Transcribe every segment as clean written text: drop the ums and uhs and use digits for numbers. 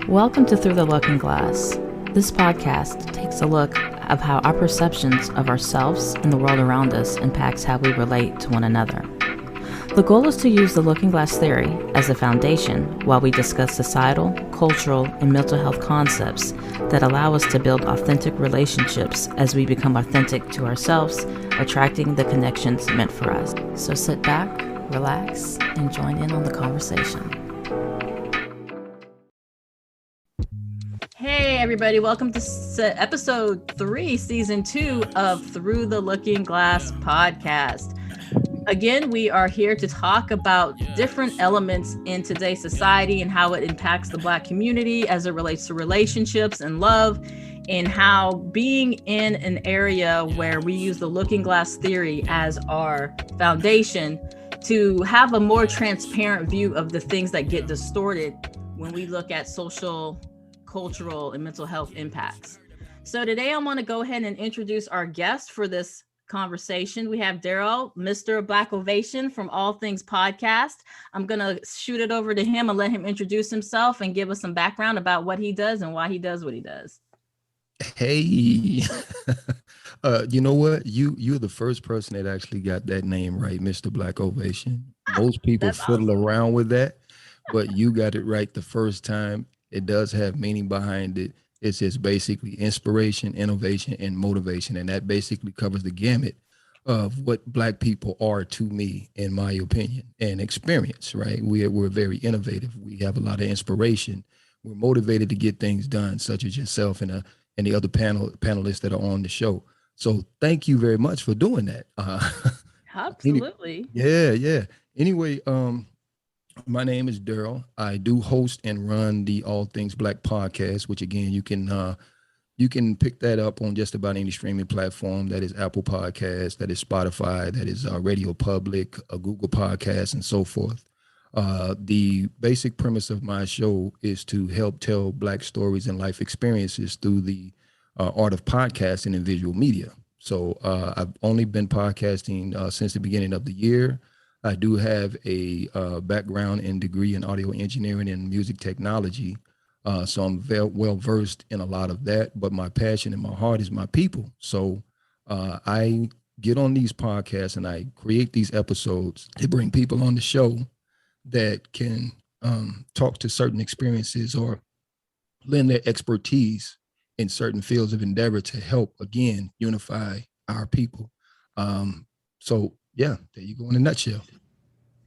Welcome to Through the Looking Glass. This podcast takes a look of how our perceptions of ourselves and the world around us impacts how we relate to one another. The goal is to use the looking glass theory as a foundation while we discuss societal, cultural, and mental health concepts that allow us to build authentic relationships as we become authentic to ourselves, attracting the connections meant for us. So sit back, relax, and join in on the conversation. Hey everybody, welcome to episode 3, season 2 of Through the Looking Glass podcast. Again, we are here to talk about different elements in today's society and how it impacts the Black community as it relates to relationships and love, and how being in an area where we use the looking glass theory as our foundation to have a more transparent view of the things that get distorted when we look at social, cultural, and mental health impacts. So today I want to go ahead and introduce our guest for this conversation. We have Daryl, Mr. Blackovation from All Things Podcast. I'm going to shoot it over to him and let him introduce himself and give us some background about what he does and why he does what he does. Hey, you know what? You're the first person that actually got that name right, Mr. Blackovation. Most people fiddle around with that, but you got it right the first time. It does have meaning behind it. It's just basically inspiration, innovation, and motivation. And that basically covers the gamut of what Black people are to me, in my opinion, and experience, right? We're very innovative. We have a lot of inspiration. We're motivated to get things done, such as yourself and the other panelists that are on the show. So thank you very much for doing that. Absolutely. Yeah. Anyway, my name is Daryl. I do host and run the All Things Black podcast, which again, you can pick that up on just about any streaming platform. That is Apple Podcasts, that is Spotify, that is Radio Public, Google Podcasts, and so forth. The basic premise of my show is to help tell Black stories and life experiences through the art of podcasting and visual media. So I've only been podcasting since the beginning of the year. I do have a background and degree in audio engineering and music technology. So I'm very well versed in a lot of that, but my passion and my heart is my people. So I get on these podcasts and I create these episodes to bring people on the show that can talk to certain experiences or lend their expertise in certain fields of endeavor to help, again, unify our people. So yeah, there you go in a nutshell.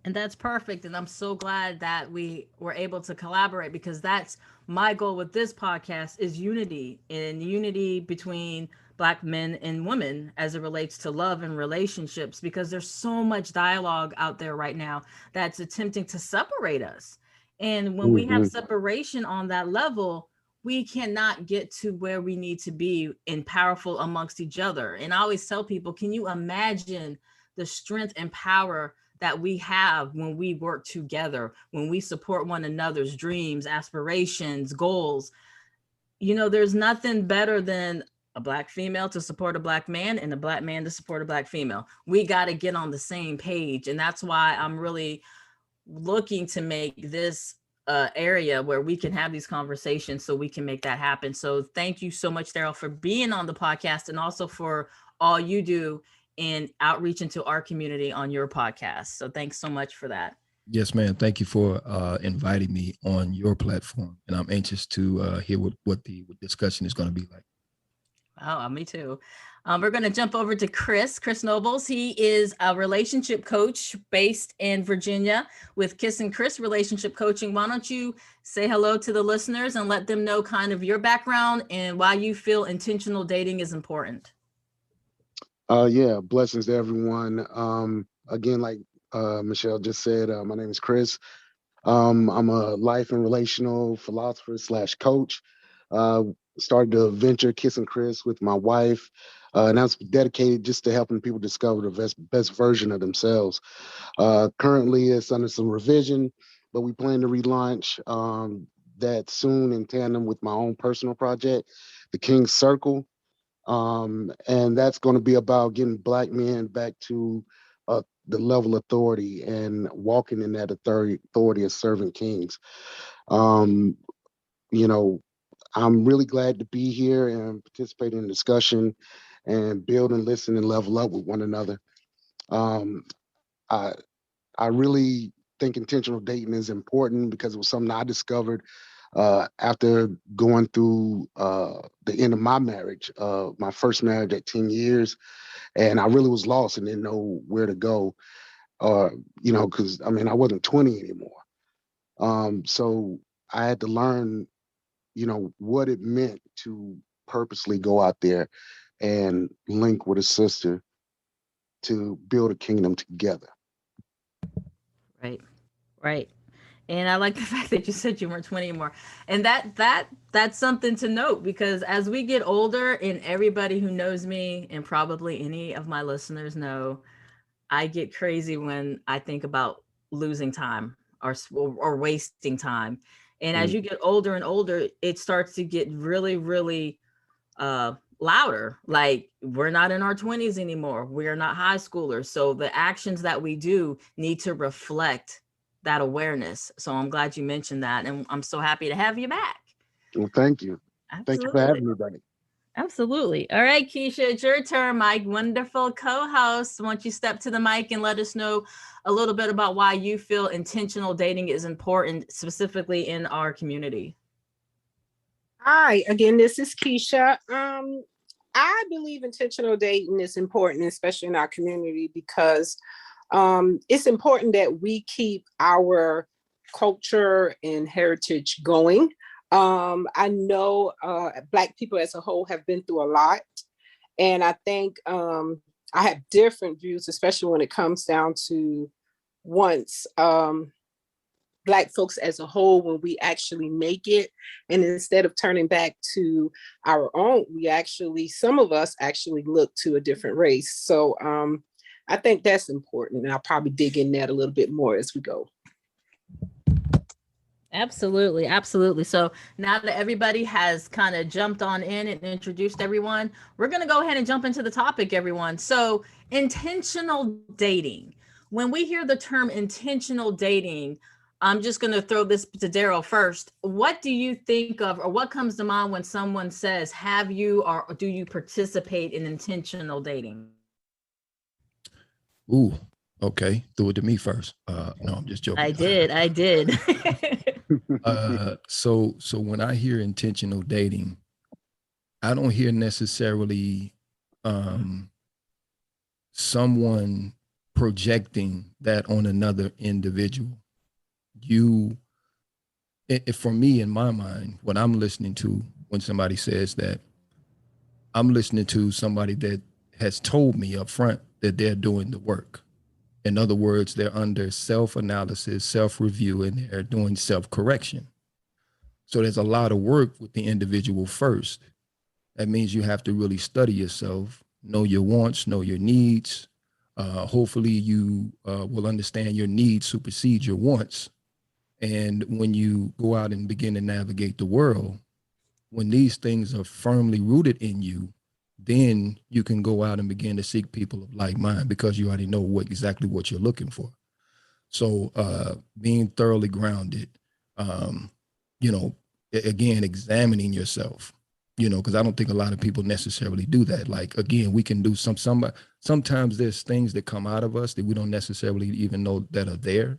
And that's perfect. And I'm so glad that we were able to collaborate, because that's my goal with this podcast is unity, and unity between Black men and women as it relates to love and relationships, because there's so much dialogue out there right now that's attempting to separate us. And when we have separation on that level, we cannot get to where we need to be and powerful amongst each other. And I always tell people, can you imagine the strength and power that we have when we work together, when we support one another's dreams, aspirations, goals? You know, there's nothing better than a Black female to support a Black man and a Black man to support a Black female. We got to get on the same page. And that's why I'm really looking to make this area where we can have these conversations so we can make that happen. So thank you so much, Daryl, for being on the podcast, and also for all you do in outreach into our community on your podcast. So thanks so much for that. Yes, ma'am. Thank you for inviting me on your platform. And I'm anxious to hear what the discussion is going to be like. Oh, me too. We're going to jump over to Chris Nobles. He is a relationship coach based in Virginia with Kiss and Chris Relationship Coaching. Why don't you say hello to the listeners and let them know kind of your background and why you feel intentional dating is important? Yeah, blessings to everyone. Again, like Michelle just said, my name is Chris. I'm a life and relational philosopher / coach. Started a venture, Kiss and Chris, with my wife, and that's dedicated just to helping people discover the best version of themselves. Currently, it's under some revision, but we plan to relaunch that soon in tandem with my own personal project, the King's Circle. And that's going to be about getting Black men back to the level of authority and walking in that authority as servant kings. you know, I'm really glad to be here and participate in the discussion and build and listen and level up with one another. Um, I I really think intentional dating is important because it was something I discovered after going through the end of my marriage, my first marriage at 10 years. And I really was lost and didn't know where to go. Because I mean, I wasn't 20 anymore. So I had to learn, what it meant to purposely go out there and link with a sister to build a kingdom together. Right. Right. And I like the fact that you said you weren't 20 anymore. And that's something to note, because as we get older, and everybody who knows me and probably any of my listeners know, I get crazy when I think about losing time or wasting time. And as Mm. you get older and older, it starts to get really, really louder. Like, we're not in our 20s anymore. We're not high schoolers. So the actions that we do need to reflect that awareness. So I'm glad you mentioned that. And I'm so happy to have you back. Well, thank you. Thank you for Absolutely. having me, buddy. Absolutely. All right, Keisha, it's your turn, my wonderful co-host. Why don't you step to the mic and let us know a little bit about why you feel intentional dating is important, specifically in our community. Hi, again, this is Keisha. I believe intentional dating is important, especially in our community, because it's important that we keep our culture and heritage going. I know Black people as a whole have been through a lot, and I think I have different views, especially when it comes down to once Black folks as a whole, when we actually make it, and instead of turning back to our own, some of us actually look to a different race. So I think that's important, and I'll probably dig in that a little bit more as we go. Absolutely. Absolutely. So now that everybody has kind of jumped on in and introduced everyone, we're going to go ahead and jump into the topic, everyone. So, intentional dating. When we hear the term intentional dating, I'm just going to throw this to Daryl first. What do you think of, or what comes to mind when someone says, have you or do you participate in intentional dating? Ooh, okay. Throw it to me first. No, I'm just joking. I did. So when I hear intentional dating, I don't hear necessarily someone projecting that on another individual. For me, in my mind, what I'm listening to when somebody says that, I'm listening to somebody that has told me up front that they're doing the work. In other words, they're under self-analysis, self-review, and they're doing self-correction. So there's a lot of work with the individual first. That means you have to really study yourself, know your wants, know your needs. Hopefully you will understand your needs supersede your wants. And when you go out and begin to navigate the world, when these things are firmly rooted in you, then you can go out and begin to seek people of like mind, because you already know exactly what you're looking for. So being thoroughly grounded, again, examining yourself, because I don't think a lot of people necessarily do that. Like, again, we can do sometimes there's things that come out of us that we don't necessarily even know that are there.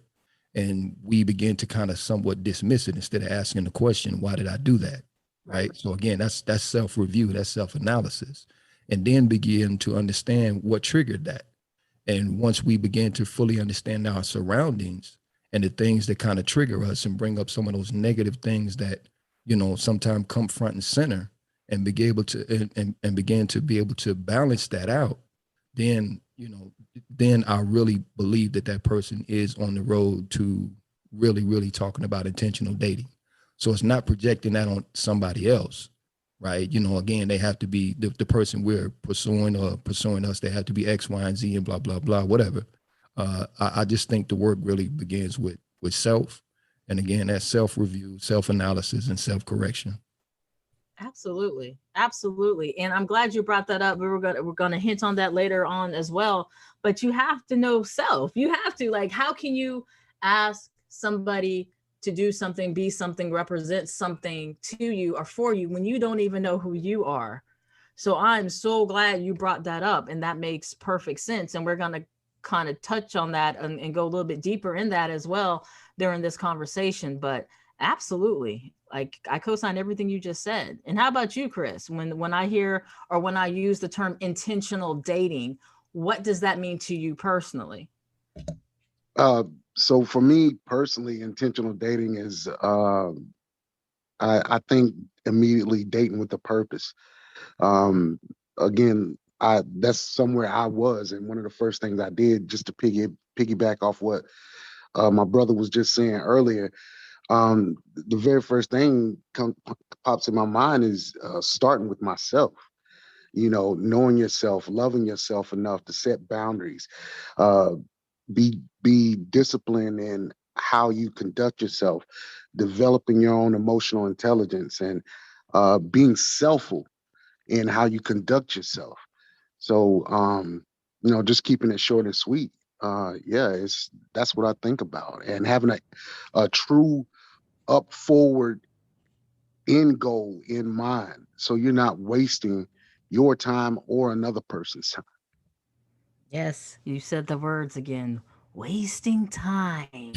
And we begin to kind of somewhat dismiss it instead of asking the question, why did I do that? Right. So again, that's self-review, that's self-analysis, and then begin to understand what triggered that. And once we begin to fully understand our surroundings and the things that kind of trigger us and bring up some of those negative things that, sometimes come front and center, and be able to and begin to be able to balance that out, then, then I really believe that person is on the road to really, really talking about intentional dating. So it's not projecting that on somebody else, right? Again, they have to be the person we're pursuing or pursuing us. They have to be X, Y, and Z and blah, blah, blah, whatever. I just think the work really begins with self. And again, that's self-review, self-analysis, and self-correction. Absolutely. Absolutely. And I'm glad you brought that up. We're going to hint on that later on as well. But you have to know self. You have to, like, how can you ask somebody to do something, be something, represent something to you or for you when you don't even know who you are. So I'm so glad you brought that up, and that makes perfect sense. And we're going to kind of touch on that and go a little bit deeper in that as well during this conversation. But absolutely, like I co-sign everything you just said. And how about you, Chris? When I hear or when I use the term intentional dating, what does that mean to you personally? So for me personally, intentional dating is, I think immediately dating with a purpose. Um, Again, that's somewhere I was, and one of the first things I did, just to piggyback off what my brother was just saying earlier. The very first thing pops in my mind is starting with myself. Knowing yourself, loving yourself enough to set boundaries, uh, be disciplined in how you conduct yourself, developing your own emotional intelligence, and being selfful in how you conduct yourself. So, just keeping it short and sweet. Yeah, that's what I think about, and having a true up forward end goal in mind, so you're not wasting your time or another person's time. Yes, you said the words again. Wasting time.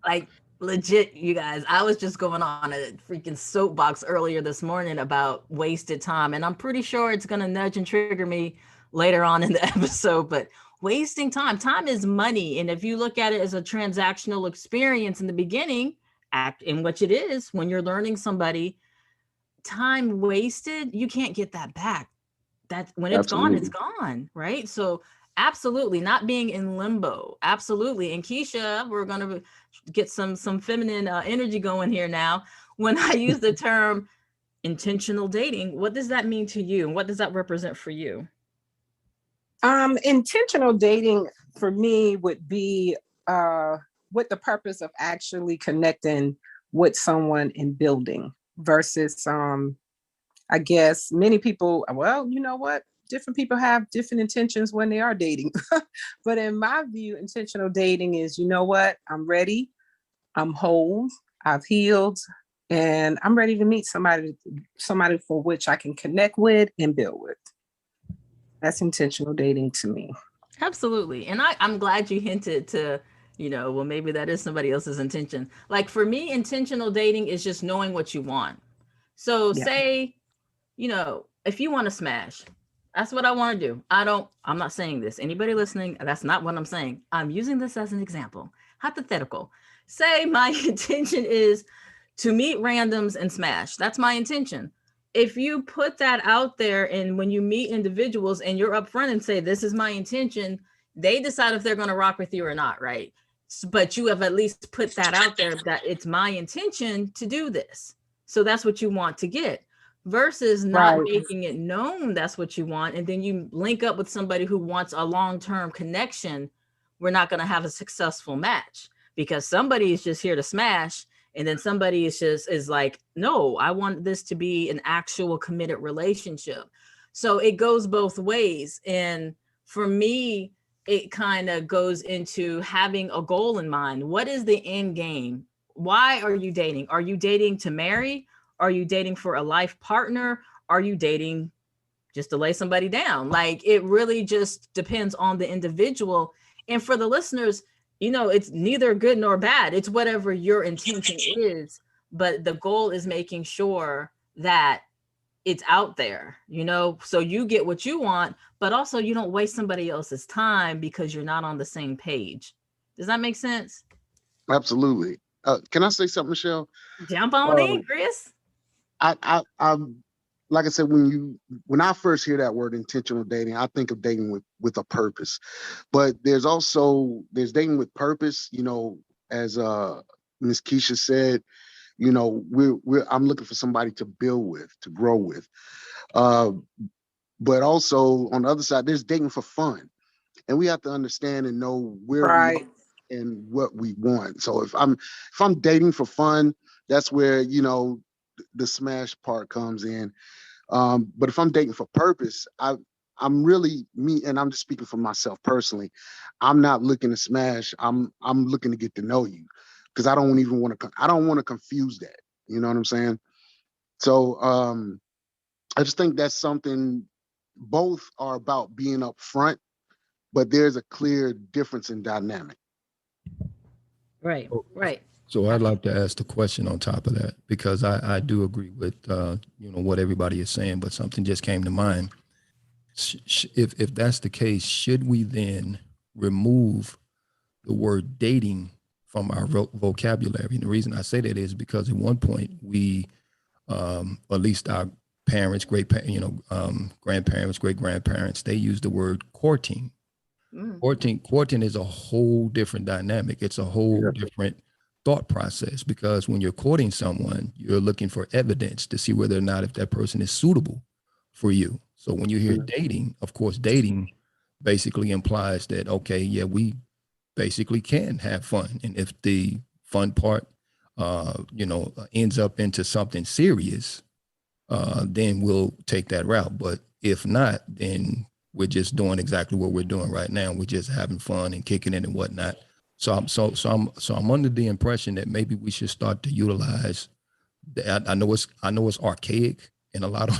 Like legit, you guys. I was just going on a freaking soapbox earlier this morning about wasted time, and I'm pretty sure it's gonna nudge and trigger me later on in the episode. But wasting time is money, and if you look at it as a transactional experience in the beginning, act in which it is when you're learning somebody, time wasted, you can't get that back. That when it's Absolutely. gone, right? So absolutely not being in limbo. Absolutely. And Keisha, we're going to get some feminine energy going here now. When I use the term intentional dating, what does that mean to you? And what does that represent for you? Intentional dating for me would be with the purpose of actually connecting with someone and building versus I guess many people, well, you know what? Different people have different intentions when they are dating. But in my view, intentional dating is, you know what? I'm ready. I'm whole. I've healed. And I'm ready to meet somebody for which I can connect with and build with. That's intentional dating to me. Absolutely. And I'm glad you hinted to, well, maybe that is somebody else's intention. Like for me, intentional dating is just knowing what you want. So Yeah. say, if you want to smash, that's what I want to do. I'm not saying this. Anybody listening, that's not what I'm saying. I'm using this as an example. Hypothetical. Say my intention is to meet randoms and smash. That's my intention. If you put that out there and when you meet individuals and you're upfront and say, this is my intention, they decide if they're going to rock with you or not, right? But you have at least put that out there that it's my intention to do this. So that's what you want to get versus not making it known that's what you want. And then you link up with somebody who wants a long-term connection. We're not going to have a successful match because somebody is just here to smash. And then somebody is like, no, I want this to be an actual committed relationship. So it goes both ways. And for me, it kind of goes into having a goal in mind. What is the end game? Why are you dating? Are you dating to marry? Are you dating for a life partner? Are you dating just to lay somebody down? Like it really just depends on the individual. And for the listeners, it's neither good nor bad. It's whatever your intention is. But the goal is making sure that it's out there, so you get what you want, but also you don't waste somebody else's time because you're not on the same page. Does that make sense? Absolutely. Can I say something, Michelle? Jump on in, Chris. I'm like I said, when I first hear that word intentional dating, I think of dating with a purpose. But there's dating with purpose, as Miss Keisha said, I'm looking for somebody to build with, to grow with. But also on the other side, there's dating for fun. And we have to understand and know where we are and what we want. So if I'm dating for fun, that's where, the smash part comes in. But if I'm dating for purpose, I'm really me, and I'm just speaking for myself personally. I'm not looking to smash. I'm looking to get to know you, because I don't want to confuse that. You know what I'm saying? So I just think that's something. Both are about being upfront, but there's a clear difference in dynamic. Right. Right. So I'd like to ask the question on top of that, because I do agree with what everybody is saying, but something just came to mind. If that's the case, should we then remove the word dating from our vocabulary? And the reason I say that is because at one point we, at least our parents, grandparents, great grandparents, they used the word courting. Courting is a whole different dynamic. It's a whole different thought process, because when you're courting someone, you're looking for evidence to see whether or not if that person is suitable for you. So when you hear dating, of course, dating basically implies that, okay, yeah, we basically can have fun. And if the fun part, ends up into something serious, then we'll take that route. But if not, then we're just doing exactly what we're doing right now. We're just having fun and kicking it and whatnot. So I'm under the impression that maybe we should start to utilize. I know it's archaic in a lot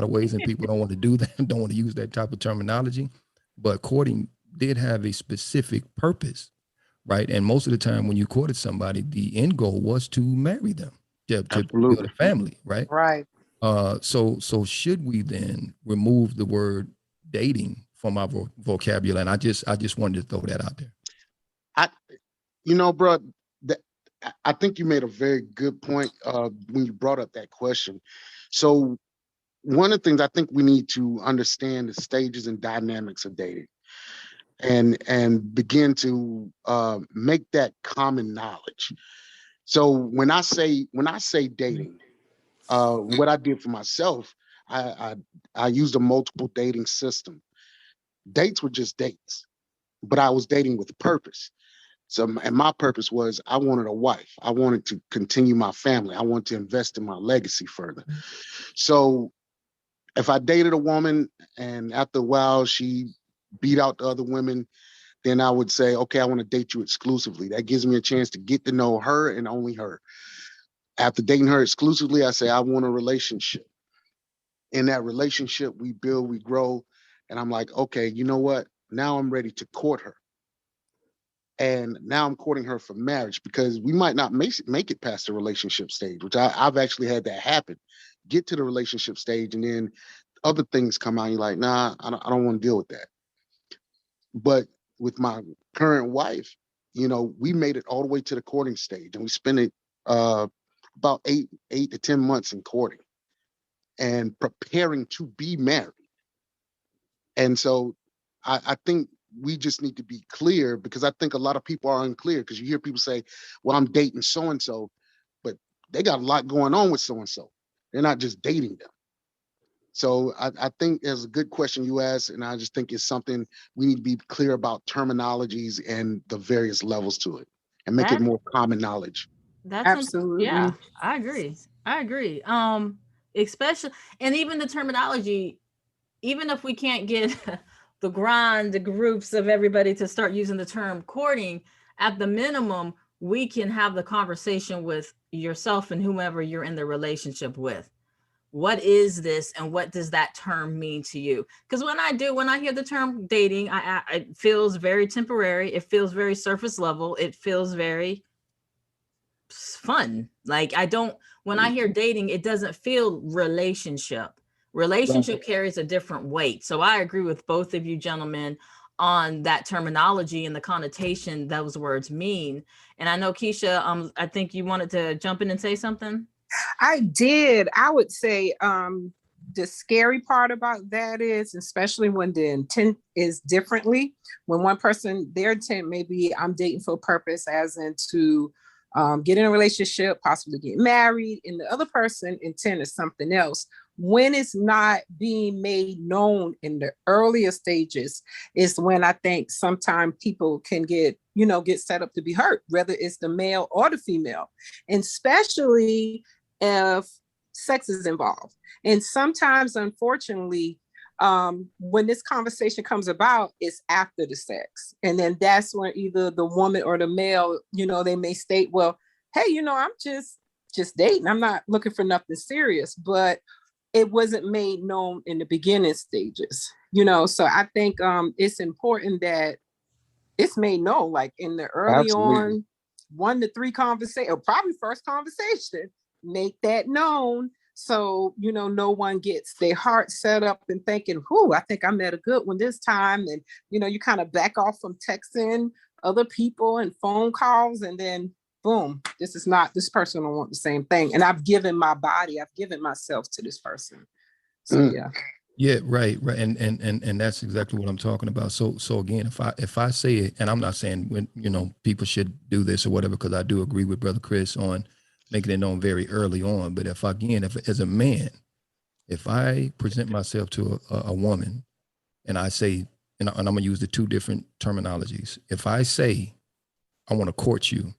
of ways, and people don't want to do that, don't want to use that type of terminology. But courting did have a specific purpose, right? And most of the time, when you courted somebody, the end goal was to marry them, to build a family, right? Right. So should we then remove the word dating from our vocabulary? And I just wanted to throw that out there. Bro, I think you made a very good point when you brought up that question. So one of the things I think we need to understand the stages and dynamics of dating, and begin to make that common knowledge. So when I say dating, what I did for myself, I used a multiple dating system. Dates were just dates, but I was dating with purpose. So, and my purpose was I wanted a wife. I wanted to continue my family. I wanted to invest in my legacy further. So if I dated a woman and after a while she beat out the other women, then I would say, okay, I want to date you exclusively. That gives me a chance to get to know her and only her. After dating her exclusively, I say, I want a relationship. In that relationship, we build, we grow. And I'm like, okay, you know what? Now I'm ready to court her. And now I'm courting her for marriage, because we might not make it past the relationship stage, which I've actually had that happen. Get to the relationship stage, and then other things come out. And you're like, nah, I don't want to deal with that. But with my current wife, we made it all the way to the courting stage, and we spent it about 8 to 10 months in courting and preparing to be married. And so I think we just need to be clear, because I think a lot of people are unclear, because you hear people say, well, I'm dating so-and-so, but they got a lot going on with so-and-so. They're not just dating them. So I think there's a good question you asked, and I just think it's something we need to be clear about terminologies and the various levels to it, and make it more common knowledge. That's Absolutely. Yeah, I agree. Especially, and even the terminology, even if we can't get the groups of everybody to start using the term courting, at the minimum, we can have the conversation with yourself and whomever you're in the relationship with. What is this, and what does that term mean to you? Because when I hear the term dating, it feels very temporary. It feels very surface level. It feels very fun. Like when I hear dating, it doesn't feel relationship. Relationship carries a different weight. So I agree with both of you gentlemen on that terminology and the connotation those words mean. And I know Keisha, I think you wanted to jump in and say something. I did. I would say the scary part about that is, especially when the intent is differently, when one person, their intent may be I'm dating for a purpose, as in to get in a relationship, possibly get married, and the other person intent is something else. When it's not being made known in the earlier stages is when I think sometimes people can get set up to be hurt, whether it's the male or the female, and especially if sex is involved. And sometimes, unfortunately, when this conversation comes about, it's after the sex. And then that's when either the woman or the male, they may state, well, hey, I'm just dating. I'm not looking for nothing serious, but it wasn't made known in the beginning stages, so I think it's important that it's made known, like in the early Absolutely. on 1 to 3 conversation, or probably first conversation, make that known. So, no one gets their heart set up and thinking, whoo, I think I met a good one this time. And, you kind of back off from texting other people and phone calls, and then boom, this person don't want the same thing. And I've given my body, I've given myself to this person. So yeah. Yeah, right. And that's exactly what I'm talking about. So again, if I say it, and I'm not saying when people should do this or whatever, because I do agree with Brother Chris on making it known very early on. But if as a man, if I present myself to a woman and I say, and I'm gonna use the 2 different terminologies. If I say I want to court you,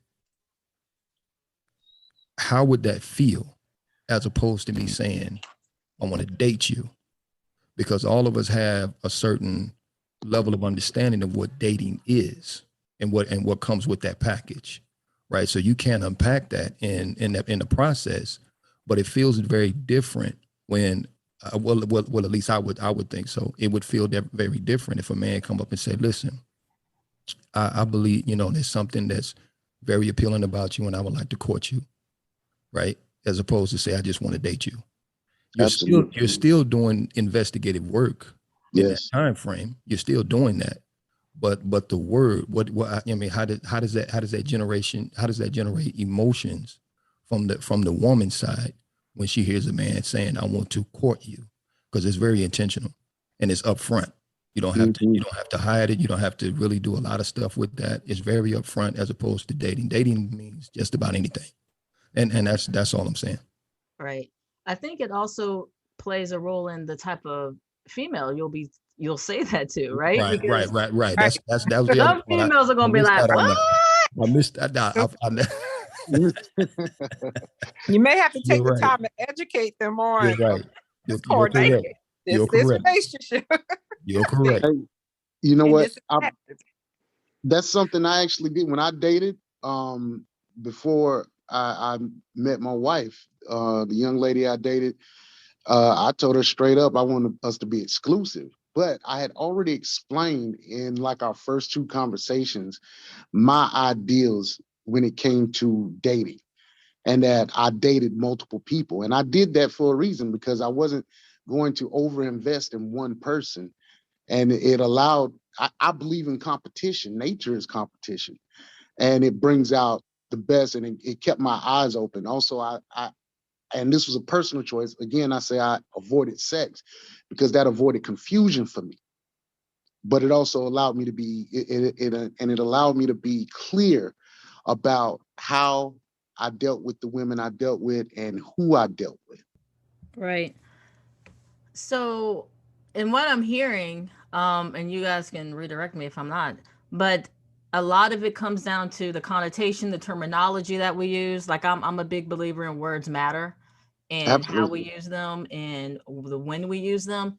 how would that feel, as opposed to me saying I want to date you? Because all of us have a certain level of understanding of what dating is and what comes with that package, right? So you can't unpack that in the process, but it feels very different when, well, at least I would think so. It would feel very different if a man come up and say, "Listen, I believe there's something that's very appealing about you, and I would like to court you," right? As opposed to say, "I just want to date you." You're still doing investigative work in that time frame. You're still doing that, but the word, how does that generate emotions from the woman's side when she hears a man saying, "I want to court you," because it's very intentional and it's upfront. You don't have to hide it. You don't have to really do a lot of stuff with that. It's very upfront, as opposed to dating. Dating means just about anything, and that's all I'm saying. Right. I think it also plays a role in the type of female you'll say that to, right? Right, because right. That was the other some point. females are gonna be like, "What?" I missed that. You may have to take You're the right. time to educate them on You're right. this You're correct. this correct. relationship. You're correct. Hey, you know what? This That's something I actually did when I dated. Before I met my wife, the young lady I dated, I told her straight up I wanted us to be exclusive. But I had already explained in like our first 2 conversations my ideals when it came to dating, and that I dated multiple people. And I did that for a reason, because I wasn't going to overinvest in one person. And it allowed, I believe in competition. Nature is competition, and it brings out the best, and it kept my eyes open. Also, and this was a personal choice. Again, I say I avoided sex because that avoided confusion for me. But it also allowed me to be, it allowed me to be clear about how I dealt with the women I dealt with and who I dealt with. Right. So, in what I'm hearing, and you guys can redirect me if I'm not, but a lot of it comes down to the connotation, the terminology that we use. Like I'm a big believer in words matter, and how we use them, and when we use them.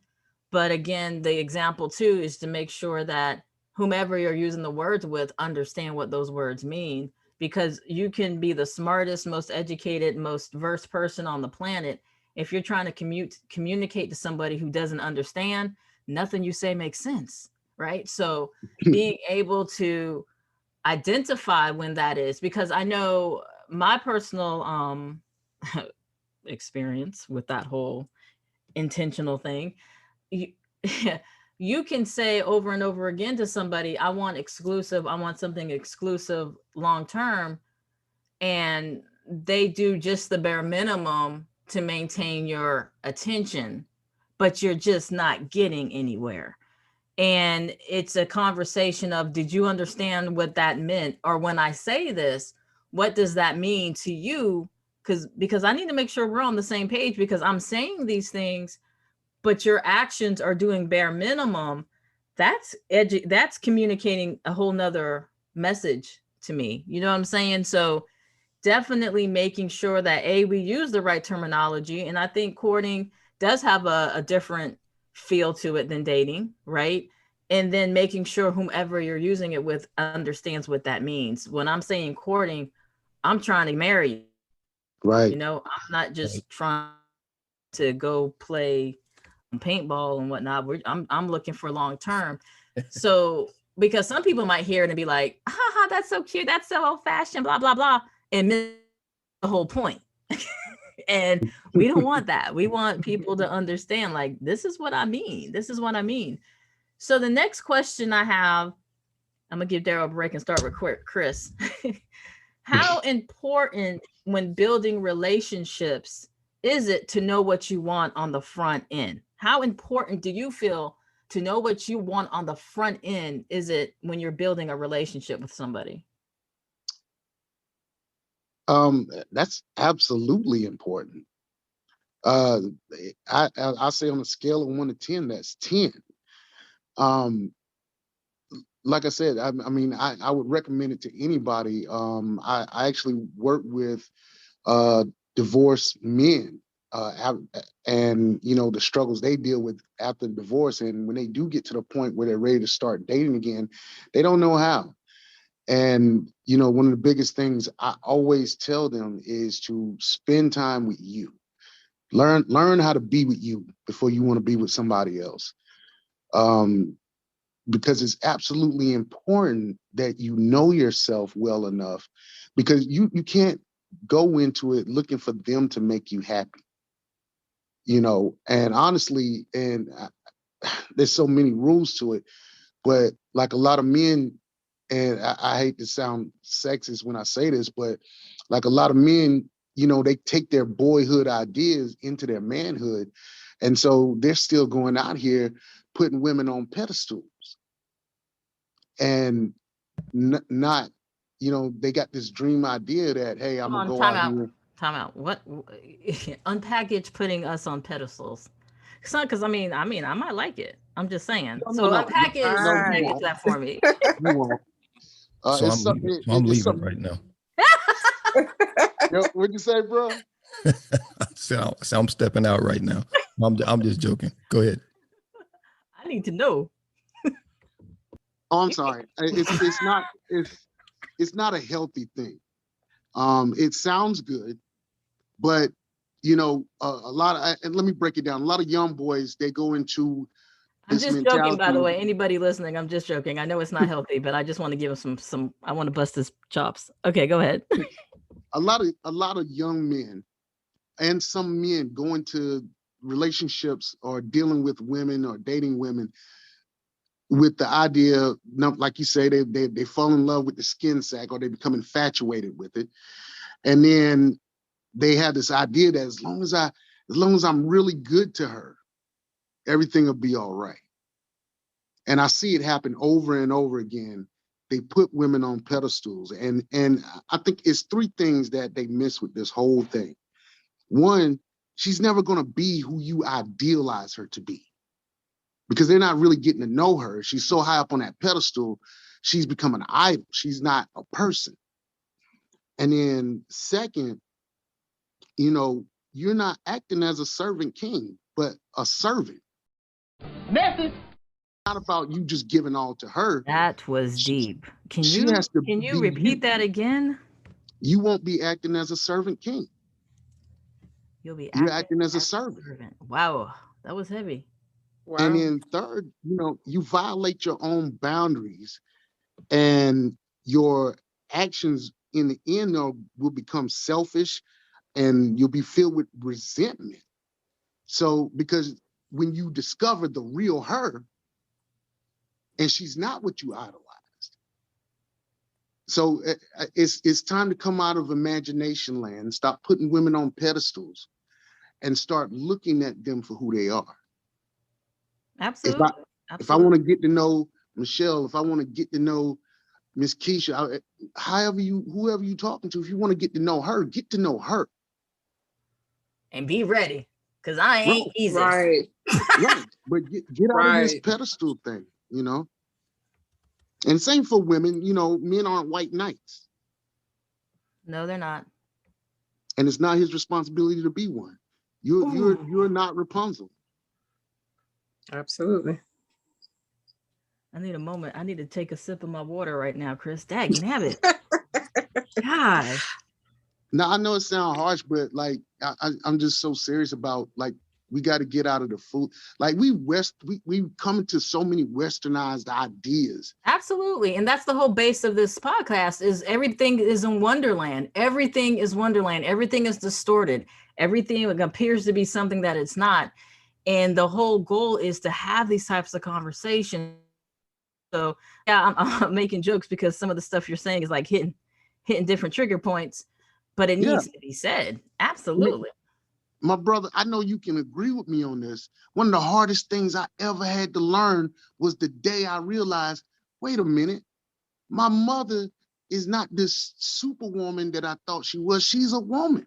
But again, the example too is to make sure that whomever you're using the words with understand what those words mean, because you can be the smartest, most educated, most versed person on the planet. If you're trying to communicate to somebody who doesn't understand, nothing you say makes sense, right? So being able to identify when that is, because I know my personal experience with that whole intentional thing. You, you can say over and over again to somebody, I want something exclusive long term, and they do just the bare minimum to maintain your attention, but you're just not getting anywhere. And it's a conversation of, did you understand what that meant? Or when I say this, what does that mean to you? Because I need to make sure we're on the same page, because I'm saying these things, but your actions are doing bare minimum. That's communicating a whole nother message to me. You know what I'm saying? So definitely making sure that we use the right terminology. And I think courting does have a different feel to it than dating, right? And then making sure whomever you're using it with understands what that means. When I'm saying courting, I'm trying to marry you. Right. You know, I'm not just trying to go play paintball and whatnot. I'm looking for long term. So because some people might hear it and be like, haha, that's so cute, that's so old fashioned, blah blah blah, and miss the whole point. And we don't want that. We want people to understand, like, this is what I mean. This is what I mean. So the next question I have, I'm gonna give Daryl a break and start with Chris. How important when building relationships is it to know what you want on the front end? How important do you feel to know what you want on the front end is it when you're building a relationship with somebody? That's absolutely important. I say on a scale of 1 to 10, that's 10. Um, like I said, I mean, I would recommend it to anybody. I actually work with divorced men, and you know the struggles they deal with after the divorce, and when they do get to the point where they're ready to start dating again, they don't know how. And you know, one of the biggest things I always tell them is to spend time with you. Learn how to be with you before you want to be with somebody else. Um, because it's absolutely important that you know yourself well enough, because you can't go into it looking for them to make you happy. You know, and honestly, there's so many rules to it, but like a lot of men, and I hate to sound sexist when I say this, but like a lot of men, you know, they take their boyhood ideas into their manhood. And so they're still going out here putting women on pedestals and not, you know, they got this dream idea that, hey, I'm Hold gonna on, go time out out. here. Time out. What unpackage putting us on pedestals? Because I might like it. I'm just saying. No, no, So no, no, you Right. unpackage won't. that for me. You won't. So It's I'm something. leaving. So I'm It's leaving something. right now. What'd you say, bro? So I'm stepping out right now. I'm just joking. Go ahead. I need to know. Oh, I'm sorry. It's not a healthy thing. It sounds good, but you know, a lot of, and let me break it down. A lot of young boys, they go into I'm this just joking, by the mentality. way. Anybody listening, I'm just joking. I know it's not healthy, but I just want to give him some. I want to bust his chops. Okay, go ahead. A lot of young men and some men go into relationships or dealing with women or dating women with the idea, like you say, they fall in love with the skin sack, or they become infatuated with it, and then they have this idea that as long as I'm really good to her, everything will be all right. And I see it happen over and over again. They put women on pedestals, and I think it's three things that they miss with this whole thing. One, she's never going to be who you idealize her to be, because they're not really getting to know her. She's so high up on that pedestal, she's become an idol. She's not a person. And then second, you know, you're not acting as a servant king, but a servant. Message. Not about you just giving all to her. That was She, deep. Can she you has to can you be repeat that again? You won't be acting as a servant king. You'll be You're acting acting as a as servant. a servant. Wow, that was heavy. And Wow. then third, you know, you violate your own boundaries, and your actions in the end will become selfish, and you'll be filled with resentment. So, because when you discover the real her, and she's not what you idolized, so it's time to come out of imagination land, stop putting women on pedestals, and start looking at them for who they are. If I Absolutely. if I want to Absolutely. get to know Michelle, if I want to get to know Miss Keisha, whoever you talking to, if you want to get to know her, get to know her. And be ready, because I Right, ain't easy. Right. right. But get out of this Right. pedestal thing, you know. And same for women, you know, men aren't white knights, No, they're not. and it's not his responsibility to be one. You're Ooh. you're not Rapunzel. Absolutely. I need a moment. I need to take a sip of my water right now, Chris. Dag nabbit. Gosh. Now I know it sounds harsh, but like I'm just so serious about like we got to get out of the food. Like we come into so many westernized ideas. Absolutely. And that's the whole base of this podcast is everything is in Wonderland. Everything is Wonderland. Everything is distorted. Everything appears to be something that it's not. And the whole goal is to have these types of conversations. So yeah, I'm making jokes because some of the stuff you're saying is like hitting different trigger points, but it Yeah. needs to be said. Absolutely. My brother, I know you can agree with me on this. One of the hardest things I ever had to learn was the day I realized, wait a minute, my mother is not this superwoman that I thought she was. She's a woman.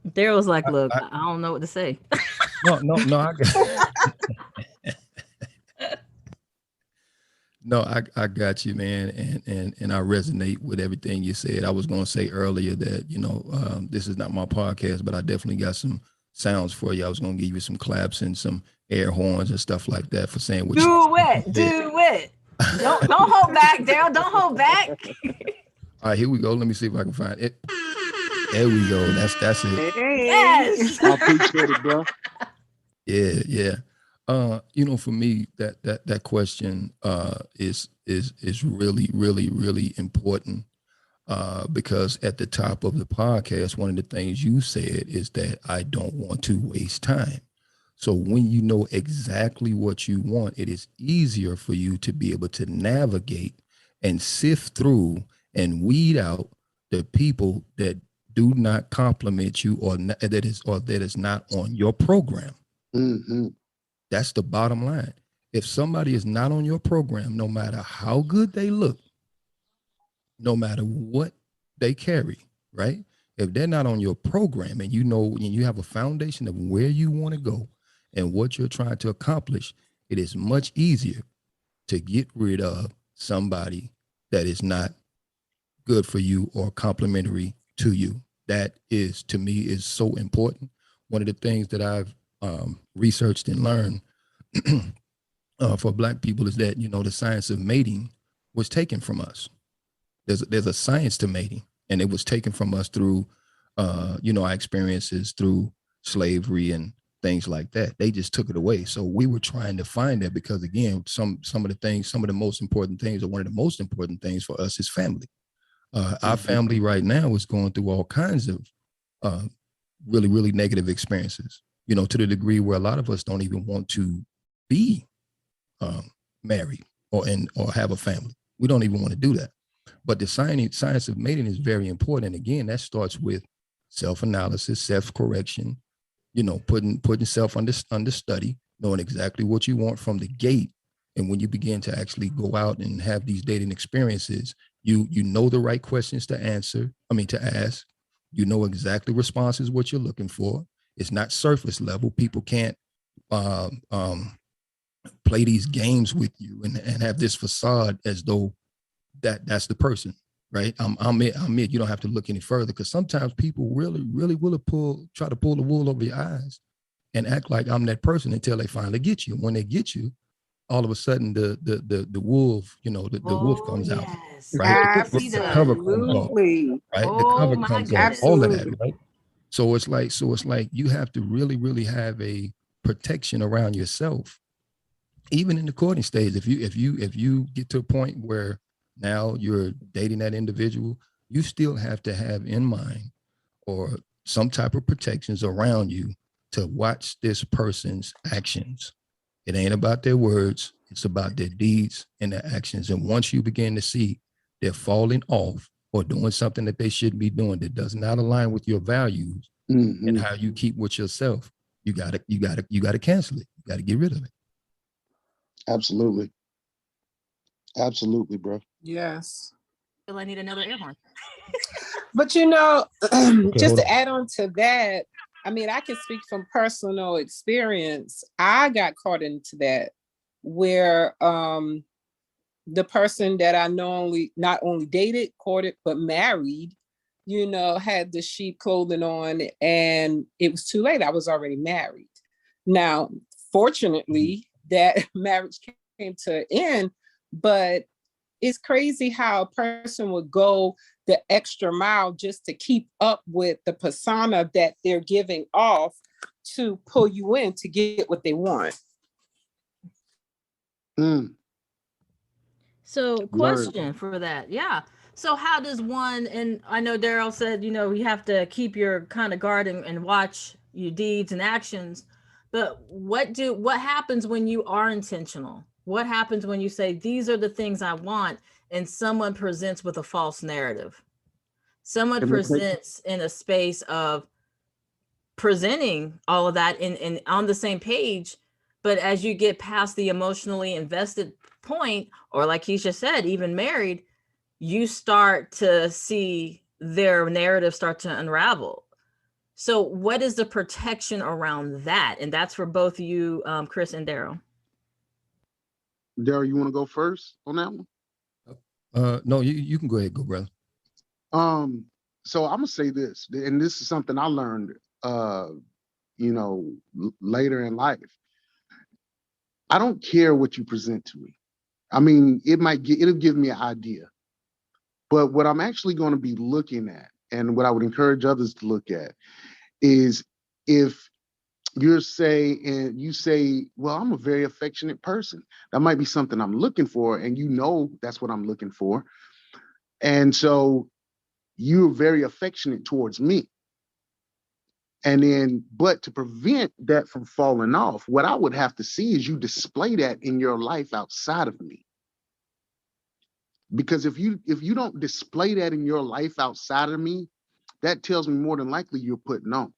Daryl's like, look, I don't know what to say. No. No, I got you, man, and I resonate with everything you said. I was going to say earlier that this is not my podcast, but I definitely got some sounds for you. I was going to give you some claps and some air horns and stuff like that for saying what do it. Don't hold back, Daryl. Don't hold back. All right, here we go. Let me see if I can find it. There we go. That's it. Yes. I appreciate it, bro. Yeah. For me, that question is really, really, really important because at the top of the podcast, one of the things you said is that I don't want to waste time. So when you know exactly what you want, it is easier for you to be able to navigate and sift through and weed out the people that do not compliment you or that is not on your program. Mm-hmm. That's the bottom line. If somebody is not on your program, no matter how good they look, no matter what they carry, right? If they're not on your program and you have a foundation of where you want to go and what you're trying to accomplish, it is much easier to get rid of somebody that is not good for you or complimentary to you. That is, to me, is so important. One of the things that I've researched and learned for Black people is that, the science of mating was taken from us. There's a science to mating, and it was taken from us through, our experiences through slavery and things like that. They just took it away. So we were trying to find that because, again, some of the most important things, or one of the most important things for us is family. Our family right now is going through all kinds of really, really negative experiences, to the degree where a lot of us don't even want to be married or have a family. We don't even want to do that. But the science of mating is very important. And again, that starts with self-analysis, self-correction, putting self under study, knowing exactly what you want from the gate. And when you begin to actually go out and have these dating experiences, you know the right questions to ask. You know exactly responses, what you're looking for. It's not surface level. People can't play these games with you and have this facade as though that's the person, right? I'm it. You don't have to look any further, because sometimes people really, really will try to pull the wool over your eyes and act like I'm that person until they finally get you. When they get you, all of a sudden the wolf, the wolf comes out, right? The cover comes off, right? The cover comes off, all of that, right? So it's like you have to really, really have a protection around yourself, even in the courting stage. If you get to a point where now you're dating that individual, you still have to have in mind or some type of protections around you to watch this person's actions. It ain't about their words. It's about their deeds and their actions. And once you begin to see they're falling off or doing something that they shouldn't be doing that does not align with your values and how you keep with yourself, you gotta cancel it. You gotta get rid of it. Absolutely. Absolutely, bro. Yes. I need another air horn. But just to add on to that, I mean, I can speak from personal experience. I got caught into that where the person that I not only dated, courted, but married, had the sheep clothing on, and it was too late. I was already married. Now, fortunately, that marriage came to an end, but it's crazy how a person would go the extra mile just to keep up with the persona that they're giving off to pull you in to get what they want. So question for that. Yeah. So how does one, and I know Daryl said, you know, you have to keep your kind of guard and watch your deeds and actions, but what happens when you are intentional? What happens when you say, these are the things I want, and someone presents with a false narrative? Someone presents in a space of presenting all of that in on the same page, but as you get past the emotionally invested point, or like Keisha said, even married, you start to see their narrative start to unravel. So what is the protection around that? And that's for both you, Chris and Daryl. Daryl, you want to go first on that one? No, you can go ahead, go brother. So I'm gonna say this, and this is something I learned, you know, later in life. I don't care what you present to me. I mean, it'll give me an idea, but what I'm actually going to be looking at, and what I would encourage others to look at, is if you say, well, I'm a very affectionate person. That might be something I'm looking for, and you know that's what I'm looking for, and so you're very affectionate towards me. And then, but to prevent that from falling off, what I would have to see is you display that in your life outside of me. Because if you don't display that in your life outside of me, that tells me more than likely you're putting on.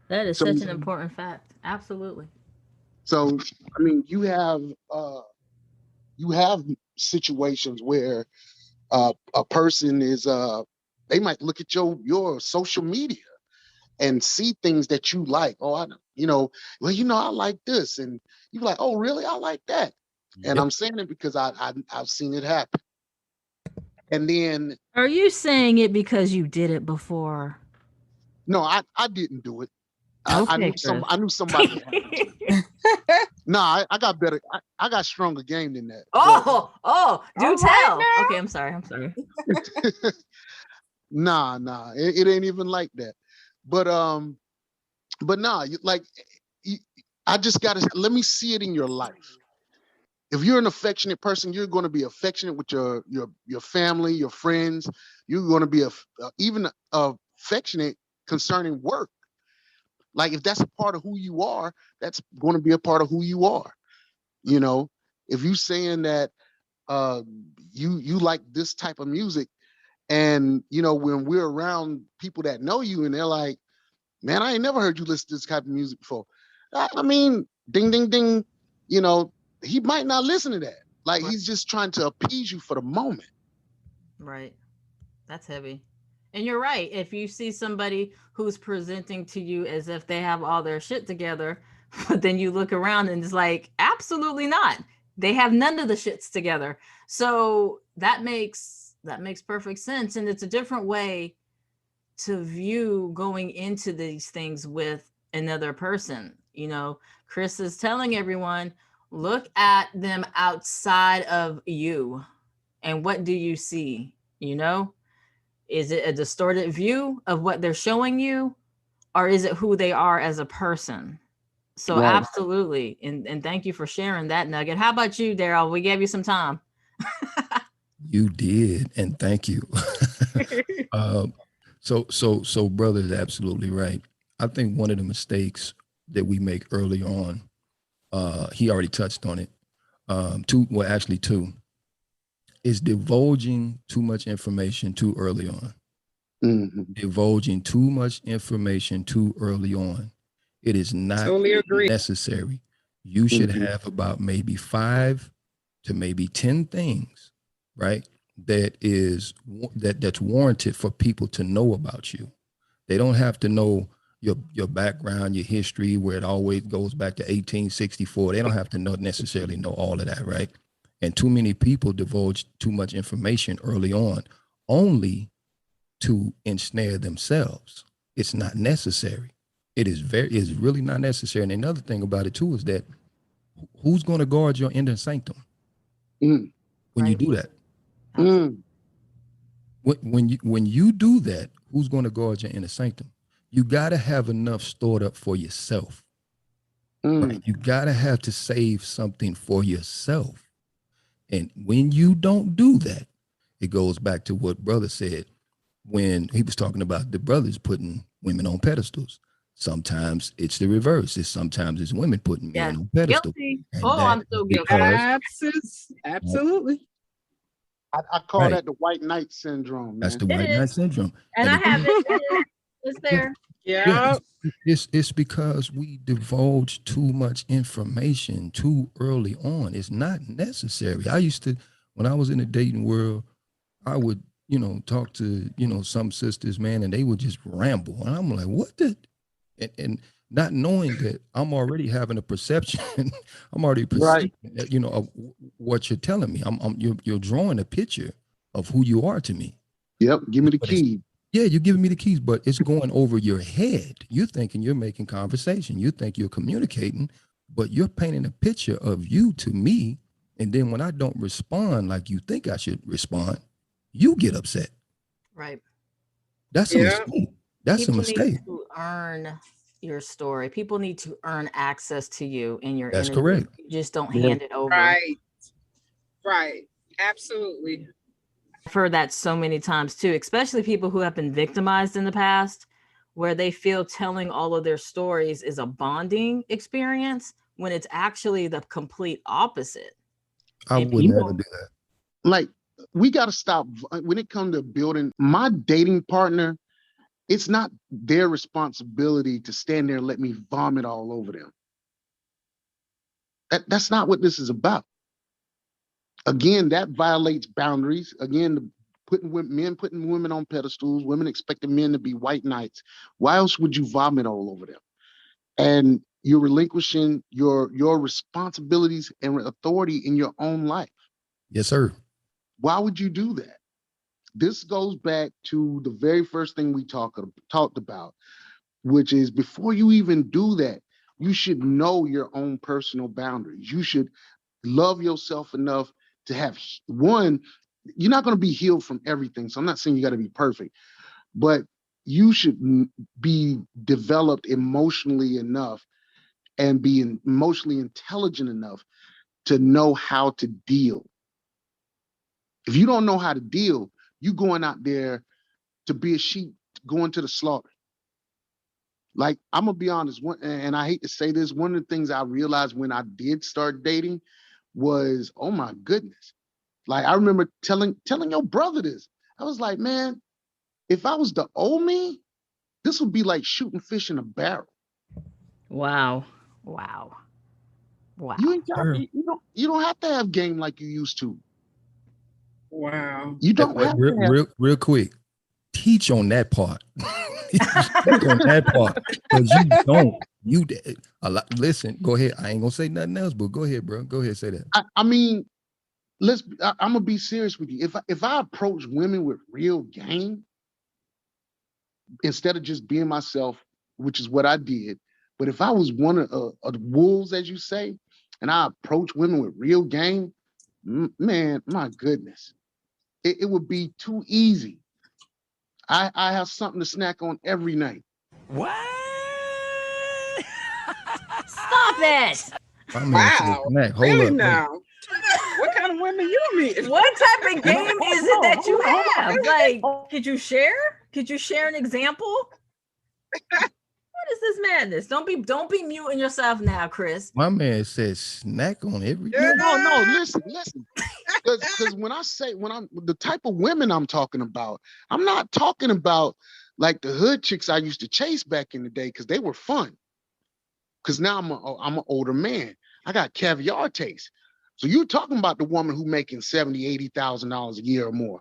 That is such an important fact. Absolutely. So, I mean, you have situations where a person is they might look at your social media and see things that you like. Oh, I like this, and you're like, oh, really? I like that. Yep. And I'm saying it because I've seen it happen. And then, are you saying it because you did it before? No, I didn't do it. Okay, I knew somebody. Nah, I got better. I got stronger game than that. Do tell. Right, okay, I'm sorry. Nah, it ain't even like that. But nah, I just gotta let me see it in your life. If you're an affectionate person, you're going to be affectionate with your family, your friends. You're going to be even affectionate concerning work. Like if that's a part of who you are, that's going to be a part of who you are. You know, if you saying that you like this type of music, and you know when we're around people that know you and they're like, man, I ain't never heard you listen to this type of music before. I mean, ding, ding, ding. You know, he might not listen to that. Like he's just trying to appease you for the moment. Right. That's heavy. And you're right. If you see somebody who's presenting to you as if they have all their shit together, but then you look around and it's like, absolutely not. They have none of the shits together. So that makes perfect sense. And it's a different way to view going into these things with another person. You know, Chris is telling everyone, look at them outside of you. And what do you see? You know, is it a distorted view of what they're showing you, or is it who they are as a person? So right. Absolutely. And thank you for sharing that nugget. How about you, Daryl? We gave you some time. You did. And thank you. So brother is absolutely right. I think one of the mistakes that we make early on, he already touched on it. Two, is divulging too much information too early on. Mm-hmm. Divulging too much information too early on. It is not totally necessary. You should have about maybe 5 to maybe 10 things, right? That's warranted for people to know about you. They don't have to know your background, your history, where it always goes back to 1864. They don't have to necessarily know all of that, right? And too many people divulge too much information early on, only to ensnare themselves. It's not necessary. It's really not necessary. And another thing about it too is that who's going to guard your inner sanctum? when you Right. do that. Mm. When you do that, who's going to guard your inner sanctum? You got to have enough stored up for yourself. Mm. Right? You got to have to save something for yourself. And when you don't do that, it goes back to what brother said when he was talking about the brothers putting women on pedestals. Sometimes it's the reverse. Sometimes it's women putting men on pedestals. Guilty. And Oh, that I'm so is guilty. because Absolutely. I call Right. that the white knight syndrome, that's man. the It white is. knight syndrome. And I have again, it. It's there. Yeah. it's because we divulge too much information too early on. It's not necessary. I used to, when I was in the dating world, I would, talk to, some sisters, man, and they would just ramble. And I'm like, what the? And not knowing that I'm already having a perception, I'm already Right. perceiving, of what you're telling me. You're drawing a picture of who you are to me. Yep. Give me the But it's, key. yeah, you're giving me the keys, but it's going over your head. You're thinking you're making conversation. You think you're communicating, but you're painting a picture of you to me. And then when I don't respond like you think I should respond, you get upset. Right. That's a Yeah. mistake. That's a People need mistake. to earn your story. People need to earn access to you and your That's energy. correct. You just don't Yeah. hand it over. Right. Absolutely. I've heard that so many times too, especially people who have been victimized in the past, where they feel telling all of their stories is a bonding experience when it's actually the complete opposite. I And would You never know, do that. like we got to stop when it comes to building my dating partner. It's not their responsibility to stand there and let me vomit all over them. That's not what this is about. Again, that violates boundaries. Again, men putting women on pedestals, women expecting men to be white knights. Why else would you vomit all over them? And you're relinquishing your responsibilities and authority in your own life. Yes, sir. Why would you do that? This goes back to the very first thing we talked about, which is before you even do that, you should know your own personal boundaries. You should love yourself enough to have one. You're not going to be healed from everything. So I'm not saying you got to be perfect, but you should be developed emotionally enough and be emotionally intelligent enough to know how to deal. If you don't know how to deal, you going out there to be a sheep going to the slaughter. Like, I'm gonna be honest, and I hate to say this, one of the things I realized when I did start dating was, oh my goodness. Like, I remember telling your brother this. I was like, man, if I was the old me, this would be like shooting fish in a barrel. wow. Wow. Wow. You ain't got, Sure. you don't have to have game like you used to. Wow. You don't have to have. Real quick. Teach on that part. Teach on that part. Because you don't. You a lot. Listen, go ahead. I ain't gonna say nothing else, but go ahead, bro. Go ahead, say that. I mean, I'm gonna be serious with you. If I approach women with real game, instead of just being myself, which is what I did, but if I was one of the wolves, as you say, and I approach women with real game, man, my goodness, it would be too easy. I have something to snack on every night. What? Stop it. My man said, Wow. Mac, hold Really up. now? What kind of women you meet? What type of game is it that you have? Like, could you share? Could you share an example? What is this madness? Don't be muting yourself now, Chris. My man said snack on every Yeah. No, listen. Because when I'm the type of women I'm talking about, I'm not talking about like the hood chicks I used to chase back in the day because they were fun. Because now I'm an older man. I got caviar taste. So you're talking about the woman who making $70,000, $80,000 a year or more.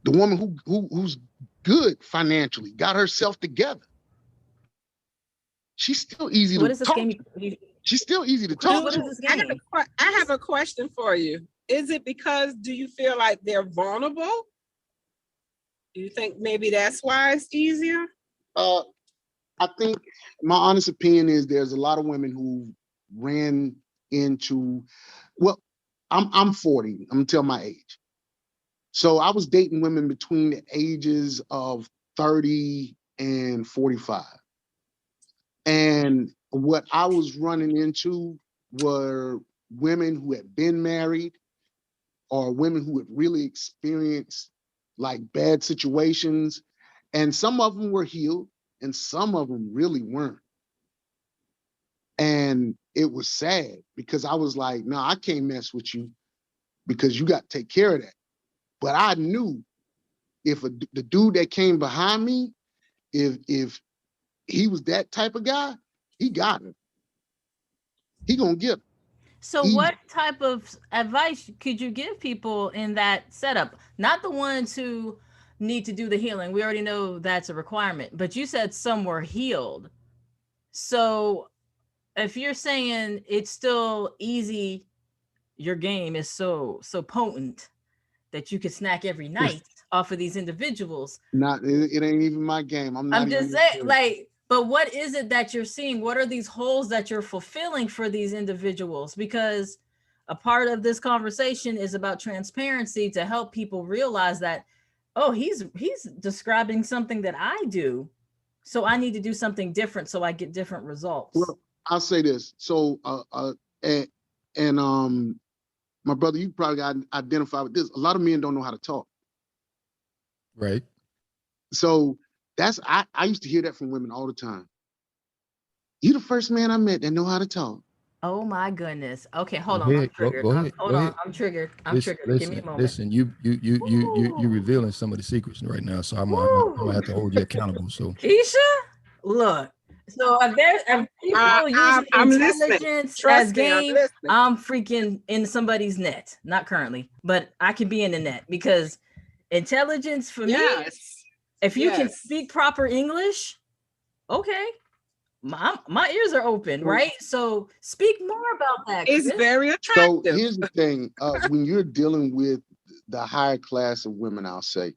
The woman who's good financially, got herself together. She's still easy What to is this talk. game? She's still easy to Chris, talk what to. is this I game? have a question for you. Is it because do you feel like they're vulnerable? Do you think maybe that's why it's easier? I think my honest opinion is there's a lot of women who ran into, well, I'm 40. I'm gonna tell my age. So I was dating women between the ages of 30 and 45. And what I was running into were women who had been married or women who had really experienced like bad situations. And some of them were healed and some of them really weren't. And it was sad because I was like, no, I can't mess with you because you got to take care of that. But I knew if the dude that came behind me, if he was that type of guy, he got him. He gonna get him. So Easy. what type of advice could you give people in that setup? Not the ones who need to do the healing. We already know that's a requirement, but you said some were healed. So if you're saying it's still easy, your game is so potent that you could snack every night off of these individuals. It ain't even my game. I'm just saying, like, but what is it that you're seeing? What are these holes that you're fulfilling for these individuals? Because a part of this conversation is about transparency to help people realize that, oh, he's describing something that I do, so I need to do something different so I get different results. Well, I'll say this. So, my brother, you probably got identified with this. A lot of men don't know how to talk. Right. So I used to hear that from women all the time. You the first man I met that know how to talk. Oh my goodness. Okay, hold Go on. ahead, I'm triggered. go ahead, Hold go on. ahead. I'm triggered. I'm triggered. Give me a moment. Listen, you revealing some of the secrets right now. So I'm gonna have to hold you accountable. So Keisha, look. So if people using I'm listening. intelligence Trust as me, I'm game, listening. I'm freaking in somebody's net. Not currently, but I can be in the net because intelligence for me, if you can speak proper English, okay. My ears are open, right? So speak more about that. It's Chris. very attractive. So here's the thing: when you're dealing with the higher class of women, I'll say,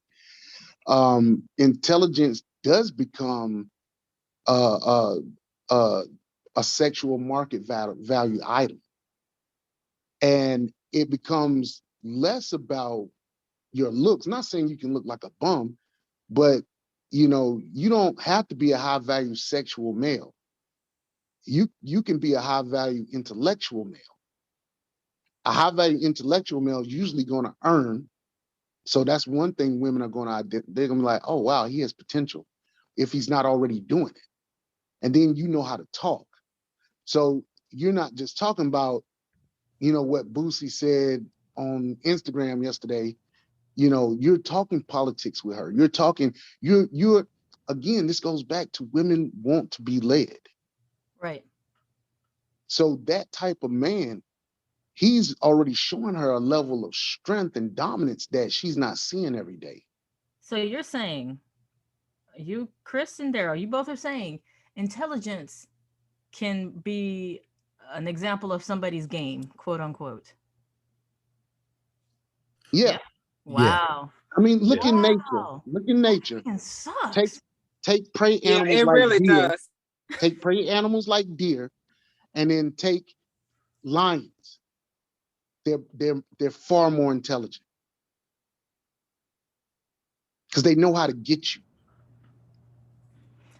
intelligence does become a sexual market value item, and it becomes less about your looks. Not saying you can look like a bum, but you don't have to be a high value sexual male. You can be a high value intellectual male. A high value intellectual male is usually going to earn. So that's one thing women are going to, they're going to be like, oh, wow, he has potential if he's not already doing it. And then you know how to talk. So you're not just talking about, what Boosie said on Instagram yesterday. You're talking politics with her. You're talking, you're again, this goes back to women want to be led. Right. So that type of man, he's already showing her a level of strength and dominance that she's not seeing every day. So you're saying, you, Chris and Daryl, you both are saying intelligence can be an example of somebody's game, quote unquote. Yeah. Wow. I mean, look in nature. Look in nature. That sucks. Take prey animals it like really deer. does. Take prey animals like deer, and then take lions. They're far more intelligent because they know how to get you.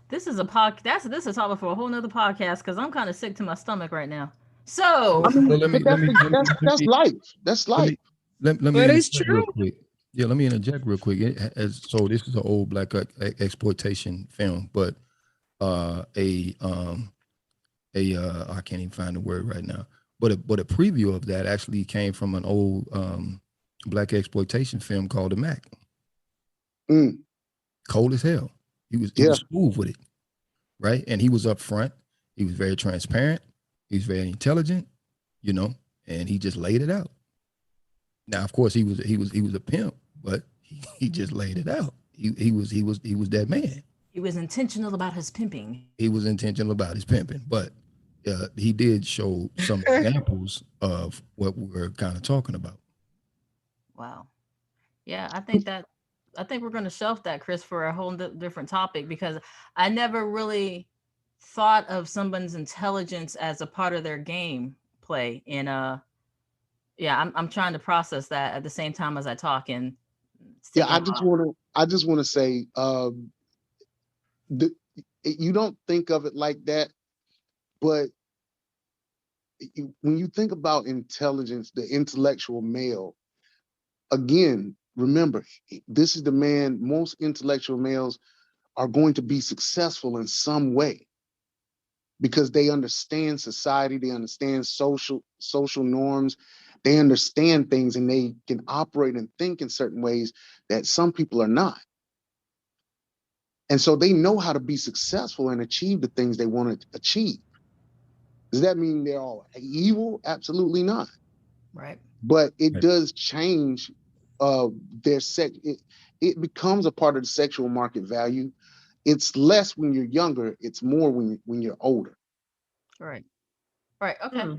This is a podcast. This is a topic for a whole nother podcast because I'm kind of sick to my stomach right now. So I mean, well, that's life. That's life. Let me But it's interject true. real quick. Yeah, let me interject real quick. So this is an old black exploitation film, but I can't even find the word right now. But a preview of that actually came from an old black exploitation film called The Mac. Cold as hell. He was smooth with it, right? And he was up front. He was very transparent. He was very intelligent, and he just laid it out. Now, of course, he was a pimp, but he just laid it out. He was that man. He was intentional about his pimping. He was intentional about his pimping, but he did show some examples of what we're kind of talking about. Wow. Yeah, I think we're going to shelf that, Chris, for a whole different topic because I never really thought of someone's intelligence as a part of their game play in Yeah, I'm trying to process that at the same time as I talk, and it's Yeah, taking a while. I just want to say, the, you don't think of it like that, but when you think about intelligence, the intellectual male, again, remember, this is the man. Most intellectual males are going to be successful in some way because they understand society, they understand social norms, they understand things, and they can operate and think in certain ways that some people are not. And so they know how to be successful and achieve the things they want to achieve. Does that mean they're all evil? Absolutely not. Right. But it Right. does change their sex. It becomes a part of the sexual market value. It's less when you're younger. It's more when you're older. Right. Right. Okay. Hmm.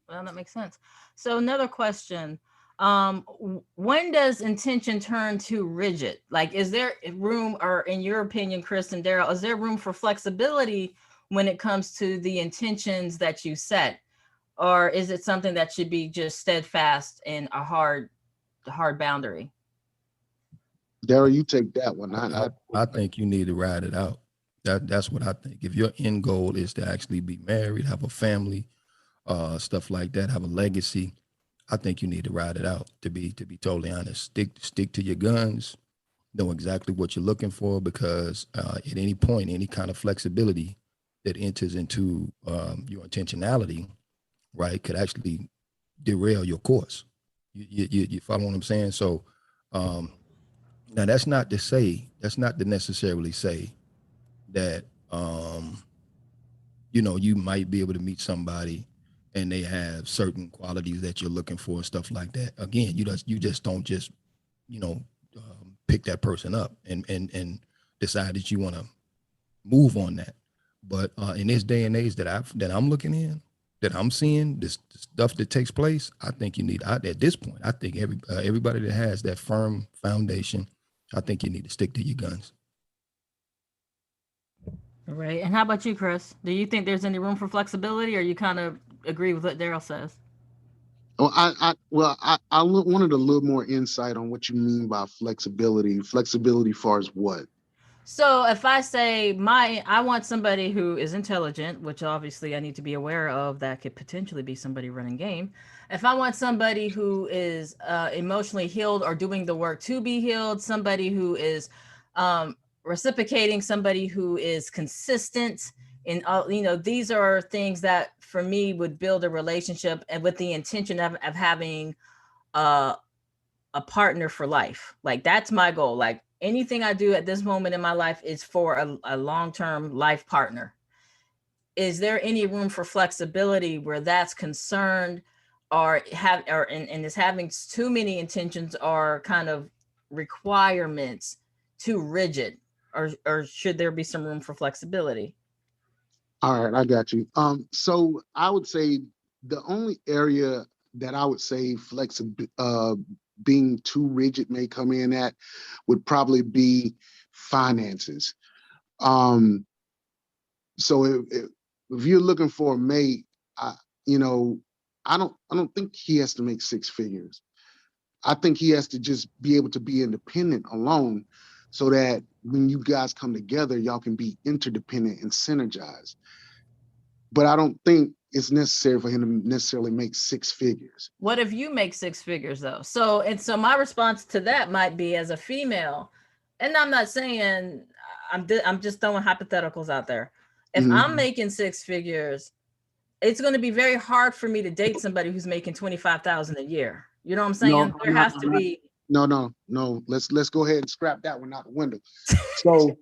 Well, that makes sense. So another question. When does intention turn too rigid? Like, is there room, or in your opinion, Chris and Daryl, is there room for flexibility when it comes to the intentions that you set? Or is it something that should be just steadfast and a hard boundary? Daryl, you take that one. I think you need to ride it out. That's what I think. If your end goal is to actually be married, have a family, stuff like that, have a legacy, I think you need to ride it out. To be totally honest, stick to your guns. Know exactly what you're looking for, because at any point, any kind of flexibility that enters into your intentionality, right, could actually derail your course. You follow what I'm saying? So um, now that's not to necessarily say that you might be able to meet somebody and they have certain qualities that you're looking for and stuff like that. Again, you just don't just you know pick that person up and decide that you want to move on that. But in this day and age that I'm looking in, that I'm seeing this stuff that takes place, I think you need. At this point, I think everybody that has that firm foundation, I think you need to stick to your guns. All right. And how about you, Chris? Do you think there's any room for flexibility, or you kind of agree with what Daryl says? Oh, I wanted a little more insight on what you mean by flexibility. Flexibility, far as what? So if I say I want somebody who is intelligent, which obviously I need to be aware of, that could potentially be somebody running game. If I want somebody who is emotionally healed or doing the work to be healed, somebody who is um, reciprocating, somebody who is consistent, and these are things that for me would build a relationship, and with the intention of having uh, a partner for life. Like, that's my goal. Like, anything I do at this moment in my life is for a long-term life partner. Is there any room for flexibility where that's concerned, or and is having too many intentions or kind of requirements too rigid, or should there be some room for flexibility? All right, I got you. So I would say the only area that I would say being too rigid may come in at would probably be finances. Um, so if you're looking for a mate, you know, I don't think he has to make six figures. I think he has to just be able to be independent alone, so that when you guys come together, y'all can be interdependent and synergize. But I don't think it's necessary for him to necessarily make six figures. What if you make six figures though? So my response to that might be, as a female, and I'm not saying, I'm just throwing hypotheticals out there. If Mhm. I'm making six figures, it's going to be very hard for me to date somebody who's making 25,000 a year. You know what I'm No, saying? There has to be. no. Let's go ahead and scrap that one out the window. So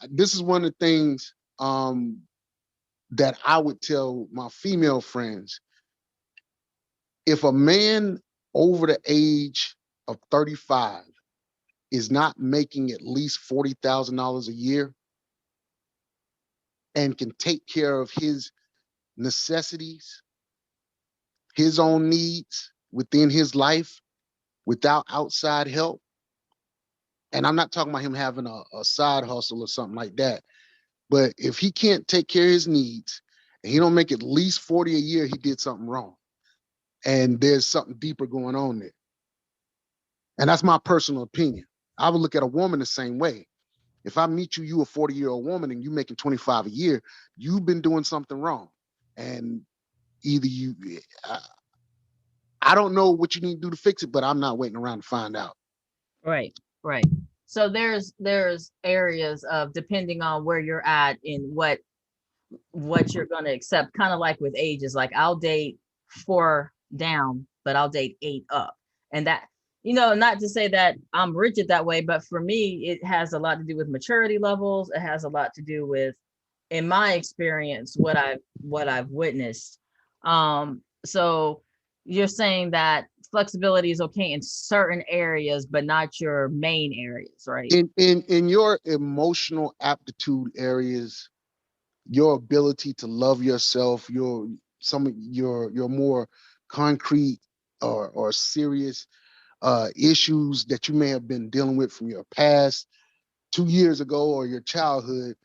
this is one of the things that I would tell my female friends. If a man over the age of 35 is not making at least $40,000 a year and can take care of his necessities, his own needs within his life without outside help, and I'm not talking about him having a side hustle or something like that, but if he can't take care of his needs and he don't make at least 40 a year, he did something wrong. and there's something deeper going on there. And that's my personal opinion. I would look at a woman the same way. If I meet you, you a 40-year-old woman and you making 25 a year, you've been doing something wrong. And either I don't know what you need to do to fix it, but I'm not waiting around to find out. Right, right. So there's areas of, depending on where you're at in what you're going to accept, kind of like with ages. Like I'll date 4 down, but I'll date 8 up. And that, not to say that I'm rigid that way, but for me, it has a lot to do with maturity levels. It has a lot to do with, in my experience, what I've witnessed. So you're saying that flexibility is okay in certain areas, but not your main areas, right? In your emotional aptitude areas, your ability to love yourself, your more concrete or serious issues that you may have been dealing with from your past 2 years ago or your childhood,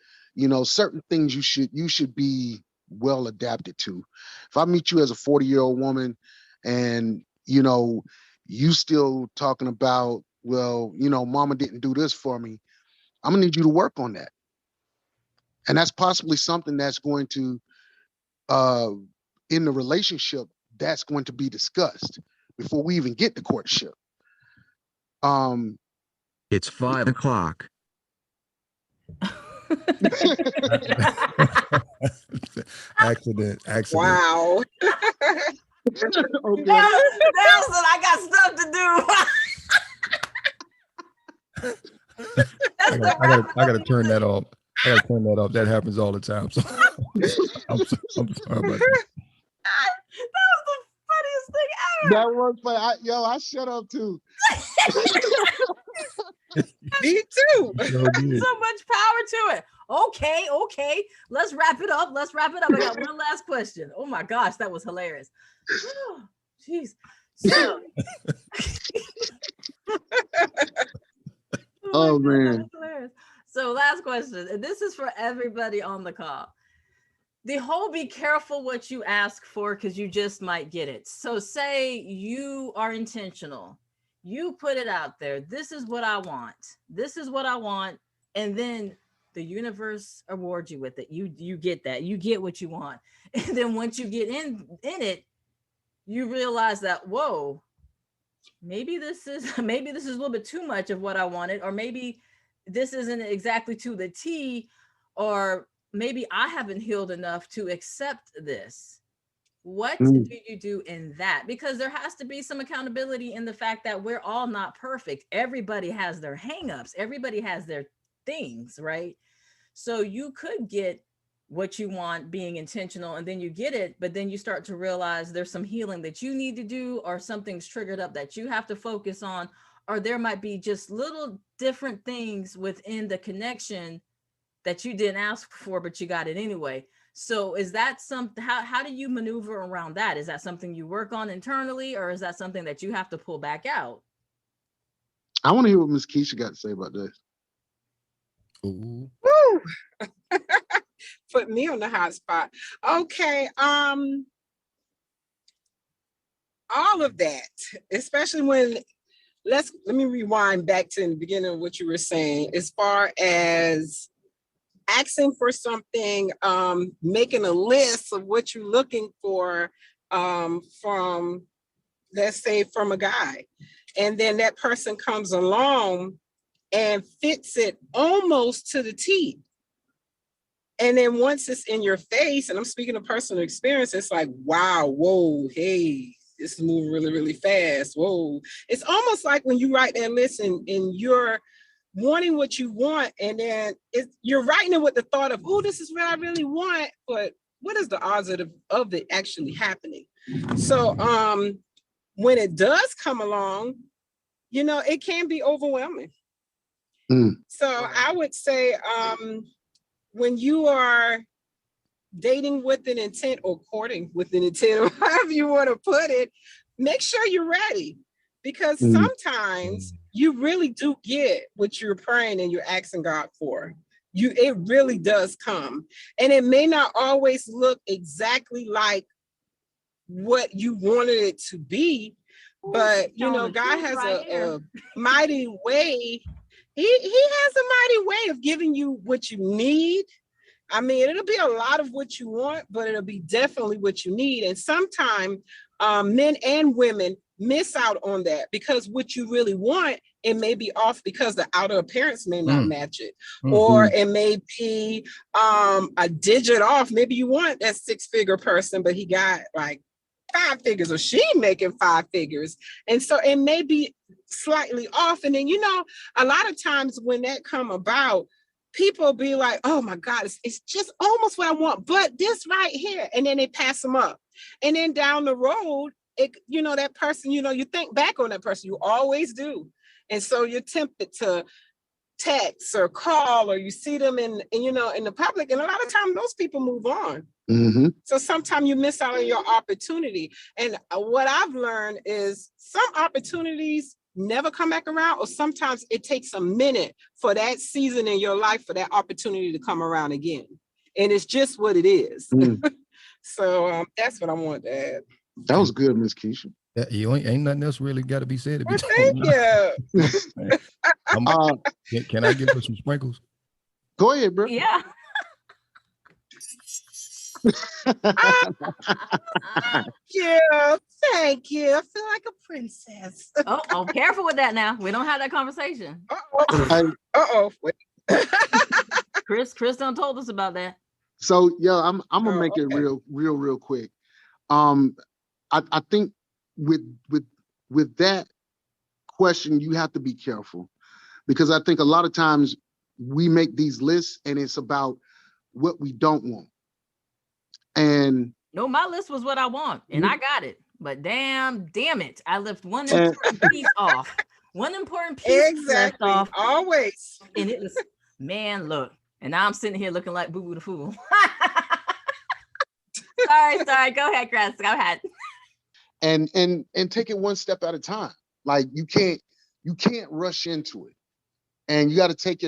certain things you should be well adapted to. If I meet you as a 40-year-old woman and you still talking about, well, mama didn't do this for me, I'm gonna need you to work on that. And that's possibly something that's going to in the relationship, that's going to be discussed before we even get to courtship. It's 5 o'clock. Accident. Wow. Okay. Nelson, I got stuff to do. I gotta turn that off. That happens all the time. So I'm sorry about that. That was the funniest thing ever. That was funny. I shut up too. Me too. So good. So much power to it. Okay. Let's wrap it up. I got one last question. Oh my gosh, that was hilarious. Oh, jeez. So, Oh, my God, man. that was hilarious. So last question, and this is for everybody on the call. The whole be careful what you ask for, because you just might get it. So say you are intentional. You put it out there. This is what I want. And then the universe awards you with it. You get that. You get what you want. And then once you get in it, you realize that, whoa, maybe this is a little bit too much of what I wanted, or maybe this isn't exactly to the T, or maybe I haven't healed enough to accept this. What do you do in that? Because there has to be some accountability in the fact that we're all not perfect. Everybody has their hangups. Everybody has their things, right? So you could get what you want being intentional, and then you get it, but then you start to realize there's some healing that you need to do, or something's triggered up that you have to focus on, or there might be just little different things within the connection that you didn't ask for, but you got it anyway. So is that how do you maneuver around that? Is that something you work on internally, or is that something that you have to pull back out? I want to hear what Miss Keisha got to say about this. Ooh. Woo. Put me on the hot spot. Okay. All of that, especially when let me rewind back to the beginning of what you were saying, as far as asking for something, making a list of what you're looking for from, let's say, from a guy. And then that person comes along and fits it almost to the T. And then once it's in your face, and I'm speaking of personal experience, it's like, wow, whoa, hey, this is moving really, really fast. Whoa. It's almost like when you write that list and you're wanting what you want, and then you're writing it with the thought of, oh, this is what I really want, but what is the odds of it actually happening? So when it does come along, it can be overwhelming. So I would say when you are dating with an intent, or courting with an intent, or however you want to put it, make sure you're ready, because sometimes you really do get what you're praying and you're asking God for. It really does come. And it may not always look exactly like what you wanted it to be. But you know, God has a mighty way. He has a mighty way of giving you what you need. I mean, it'll be a lot of what you want, but it'll be definitely what you need. And sometimes men and women miss out on that because what you really want, it may be off because the outer appearance may not match it. Or it may be a digit off. Maybe you want that 6-figure person, but he got like 5 figures, or she making 5 figures. And so it may be slightly off. And then, you know, a lot of times when that come about, people be like, oh my God, it's just almost what I want, but this right here. And then they pass them up. And then down the road, you know, that person, you know, you think back on that person, you always do. And so you're tempted to text or call, or you see them in you know, in the public. And a lot of times those people move on. So sometimes you miss out on your opportunity. And what I've learned is some opportunities never come back around, or sometimes it takes a minute for that season in your life for that opportunity to come around again. And it's just what it is. So that's what I want to add. That was good, Miss Keisha. You ain't nothing else really got to be said. Well, thank you. Can I give her some sprinkles? Go ahead, bro. Yeah. Yeah, thank you. I feel like a princess. Oh, careful with that now. We don't have that conversation. Wait. Chris done told us about that. So yeah, I'm gonna make it real quick. I think with that question, you have to be careful, because I think a lot of times we make these lists and it's about what we don't want. And no, my list was what I want, and I got it. But damn it, I left one important piece off. One important piece left off. Always. And it was, man, look. And now I'm sitting here looking like Boo Boo the Fool. sorry. Go ahead, Chris. Go ahead. And take it one step at a time. Like you can't rush into it, and you got to take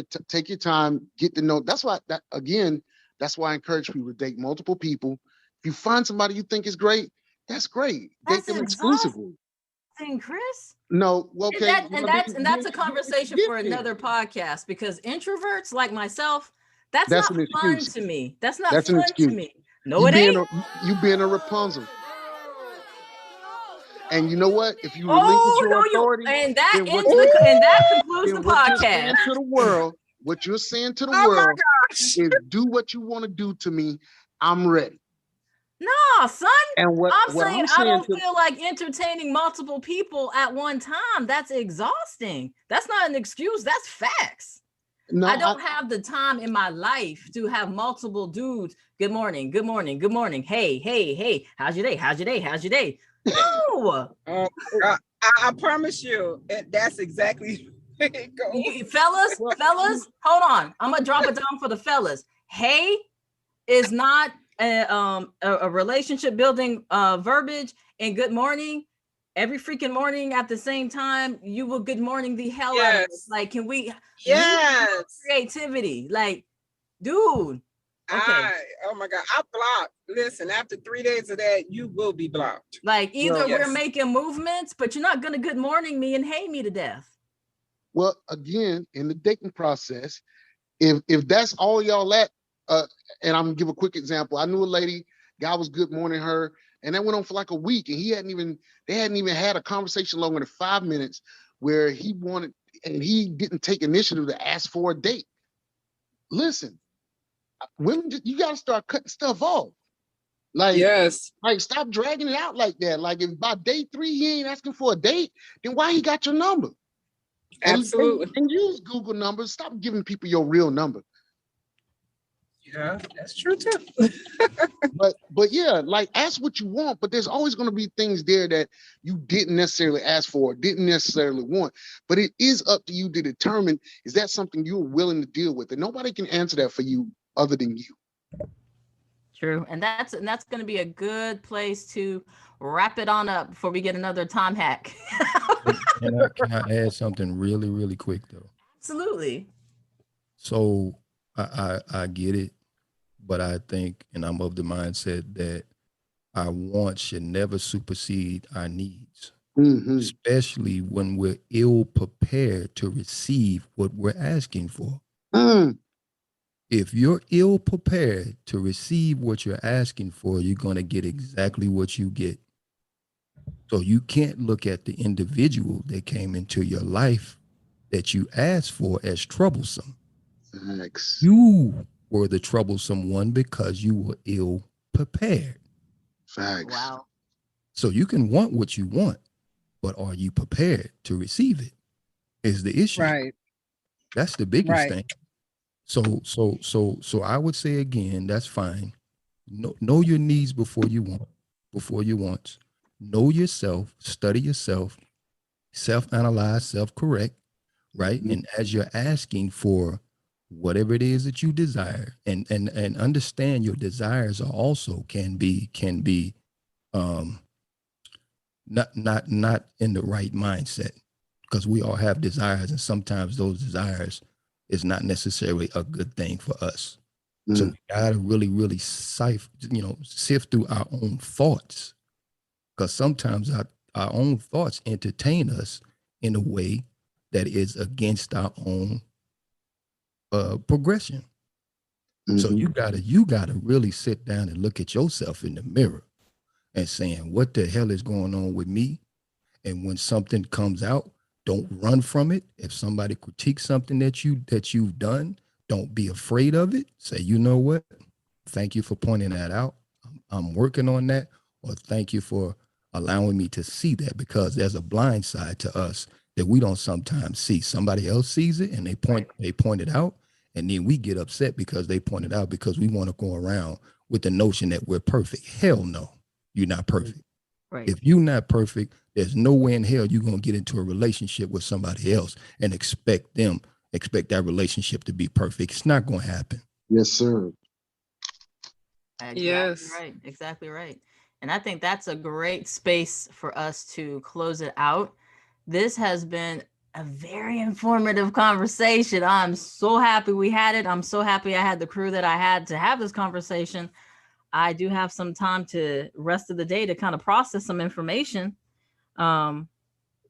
your time, get to know. That's why I encourage people to date multiple people. If you find somebody you think is great, that's great. Date them exclusively. Chris? No, okay. And that's a conversation for another podcast, because introverts like myself, that's not fun to me. That's not fun to me. No, it ain't. You being a Rapunzel. And you know what? If you relinquish your authority, and that concludes the podcast. What you're saying to the world is, do what you want to do to me. I'm ready. No, son. And I'm saying I don't feel like entertaining multiple people at one time. That's exhausting. That's not an excuse. That's facts. No, I don't have the time in my life to have multiple dudes. Good morning. Hey. How's your day? No. I promise you, that's exactly where it goes. Fellas, hold on. I'm gonna drop it down for the fellas. Hey is not a relationship building verbiage, and good morning every freaking morning at the same time, you will good morning the hell out of us. Like, can we creativity? Like, dude. Okay. Oh my God, I blocked. Listen, after 3 days of that, you will be blocked. Like, either we're making movements, but you're not gonna good morning me and hey me to death. Well, again, in the dating process, if that's all y'all at, and I'm gonna give a quick example. I knew a lady, guy was good morning her, and that went on for like a week, and they hadn't even had a conversation longer than 5 minutes where he wanted, and he didn't take initiative to ask for a date. Listen, women, you got to start cutting stuff off. Like, like stop dragging it out like that. Like, if by day 3 he ain't asking for a date, then why he got your number? Absolutely. And use Google numbers. Stop giving people your real number. Yeah, that's true too. but yeah, like, ask what you want, but there's always going to be things there that you didn't necessarily ask for, didn't necessarily want. But it is up to you to determine, is that something you're willing to deal with? And nobody can answer that for you other than you. True. And that's going to be a good place to wrap it on up before we get another time hack. Can I add something really, really quick though? Absolutely. So I get it, but I think, and I'm of the mindset that our wants should never supersede our needs, Mm-hmm. especially when we're ill prepared to receive what we're asking for. Mm. If you're ill prepared to receive what you're asking for, you're going to get exactly what you get. So you can't look at the individual that came into your life that you asked for as troublesome. Facts. You were the troublesome one because you were ill prepared. Facts. Wow. So you can want what you want, but are you prepared to receive it? Is the issue. Right. That's the biggest Right. thing. So I would say again, that's fine. Know your needs before you want. Know yourself, study yourself, self-analyze, self-correct, right? Mhm. And as you're asking for whatever it is that you desire, and understand your desires are also can be um not in the right mindset, because we all have desires, and sometimes those desires is not necessarily a good thing for us. So Mm. we gotta really sift through our own thoughts, because sometimes our own thoughts entertain us in a way that is against our own progression. So Mhm. you gotta really sit down and look at yourself in the mirror and saying, what the hell is going on with me? And when something comes out, don't run from it. If somebody critiques something that you've done, don't be afraid of it. Say, you know what? Thank you for pointing that out. I'm working on that. Or thank you for allowing me to see that, because there's a blind side to us that we don't sometimes see. Somebody else sees it and they point it out, and then we get upset because they point it out, because we want to go around with the notion that we're perfect. Hell no, you're not perfect. Right. If you're not perfect, there's no way in hell you're going to get into a relationship with somebody else and expect that relationship to be perfect. It's not going to happen. Yes, sir. Exactly Yes. right. Exactly right. And I think that's a great space for us to close it out. This has been a very informative conversation. I'm so happy we had it. I'm so happy I had the crew that I had to have this conversation. I do have some time to rest of the day to kind of process some information. And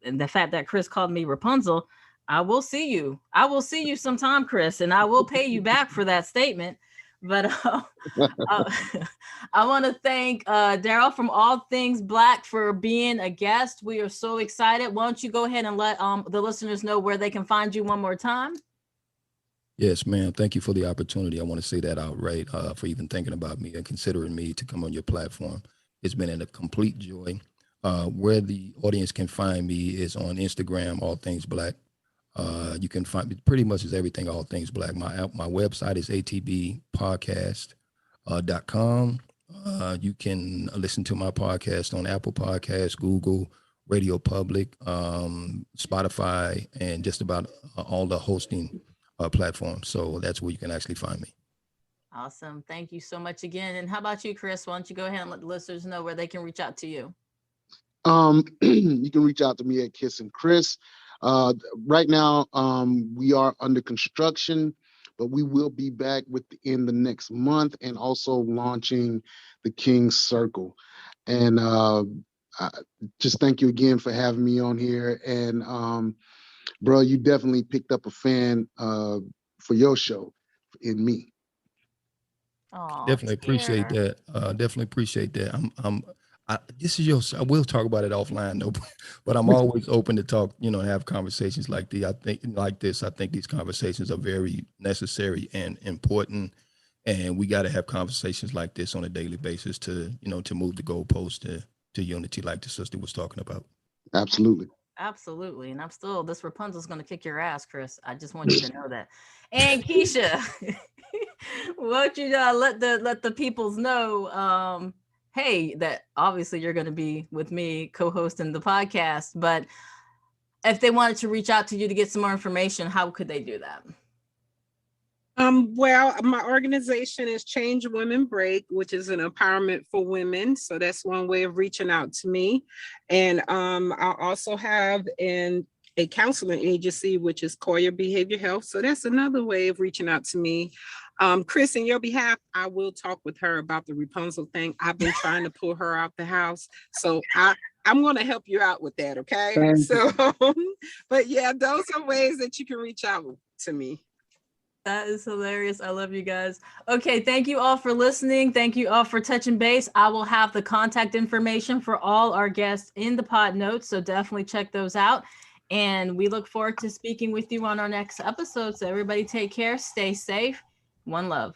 the fact that Chris called me Rapunzel, I will see you. I will see you sometime, Chris, and I will pay you back for that statement. But uh, I want to thank Daryl from All Things Black for being a guest. We are so excited. Why don't you go ahead and let the listeners know where they can find you one more time? Yes, ma'am. Thank you for the opportunity. I want to say that outright, for even thinking about me and considering me to come on your platform. It's been a complete joy. Where the audience can find me is on Instagram, All Things Black. You can find me pretty much as everything All Things Black. My website is atbpodcast.com. You can listen to my podcast on Apple Podcasts, Google, Radio Public, Spotify, and just about all the hosting platforms. So that's where you can actually find me. Awesome. Thank you so much again. And how about you, Chris? Why don't you go ahead and let the listeners know where they can reach out to you? You can reach out to me at Kiss and Chris. Right now, we are under construction, but we will be back within the next month, and also launching the King's Circle. And I just thank you again for having me on here. And bro, you definitely picked up a fan for your show in me. Oh, Definitely appreciate that. Definitely appreciate that. This is I will talk about it offline though, but I'm always open to talk, have conversations like I think these conversations are very necessary and important. And we got to have conversations like this on a daily basis to move the goalpost to unity, like the sister was talking about. Absolutely. absolutely. And this Rapunzel's going to kick your ass, Chris. I just want you to know that. And Keisha, won't you let the peoples know, hey, that obviously you're going to be with me co-hosting the podcast, but if they wanted to reach out to you to get some more information, how could they do that? Well, my organization is Change Women Break, which is an empowerment for women. So that's one way of reaching out to me. And I also have a counseling agency, which is Coyer Behavior Health. So that's another way of reaching out to me. Chris, in your behalf, I will talk with her about the Rapunzel thing. I've been trying to pull her out the house. So I'm going to help you out with that. Okay. So, but yeah, those are ways that you can reach out to me. That is hilarious. I love you guys. Okay, thank you all for listening. Thank you all for touching base. I will have the contact information for all our guests in the pod notes, so definitely check those out. And we look forward to speaking with you on our next episode. So everybody take care, stay safe. One love.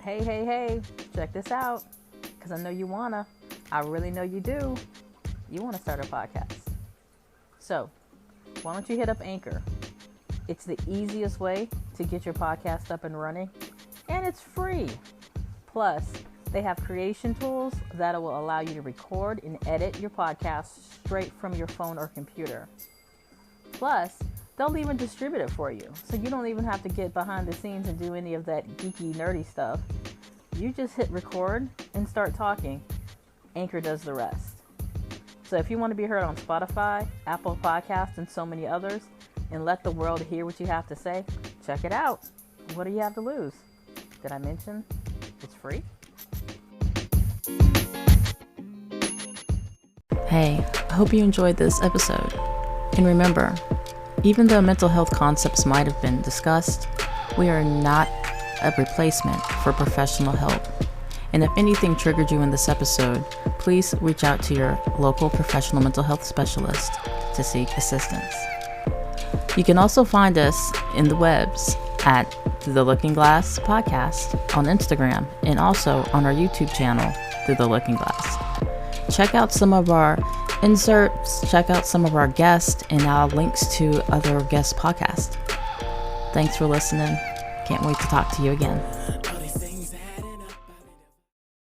Hey, check this out. Because I know you wanna. I really know you do. You wanna start a podcast. So, why don't you hit up Anchor? It's the easiest way to get your podcast up and running, and it's free. Plus, they have creation tools that will allow you to record and edit your podcast straight from your phone or computer. Plus, they'll even distribute it for you, so you don't even have to get behind the scenes and do any of that geeky, nerdy stuff. You just hit record and start talking. Anchor does the rest. So if you want to be heard on Spotify, Apple Podcasts, and so many others, and let the world hear what you have to say, check it out. What do you have to lose? Did I mention it's free? Hey, I hope you enjoyed this episode. And remember, even though mental health concepts might have been discussed, we are not a replacement for professional help. And if anything triggered you in this episode, please reach out to your local professional mental health specialist to seek assistance. You can also find us in the webs at The Looking Glass Podcast on Instagram and also on our YouTube channel, Through the Looking Glass. Check out some of our inserts, check out some of our guests, and our links to other guest podcasts. Thanks for listening. Can't wait to talk to you again.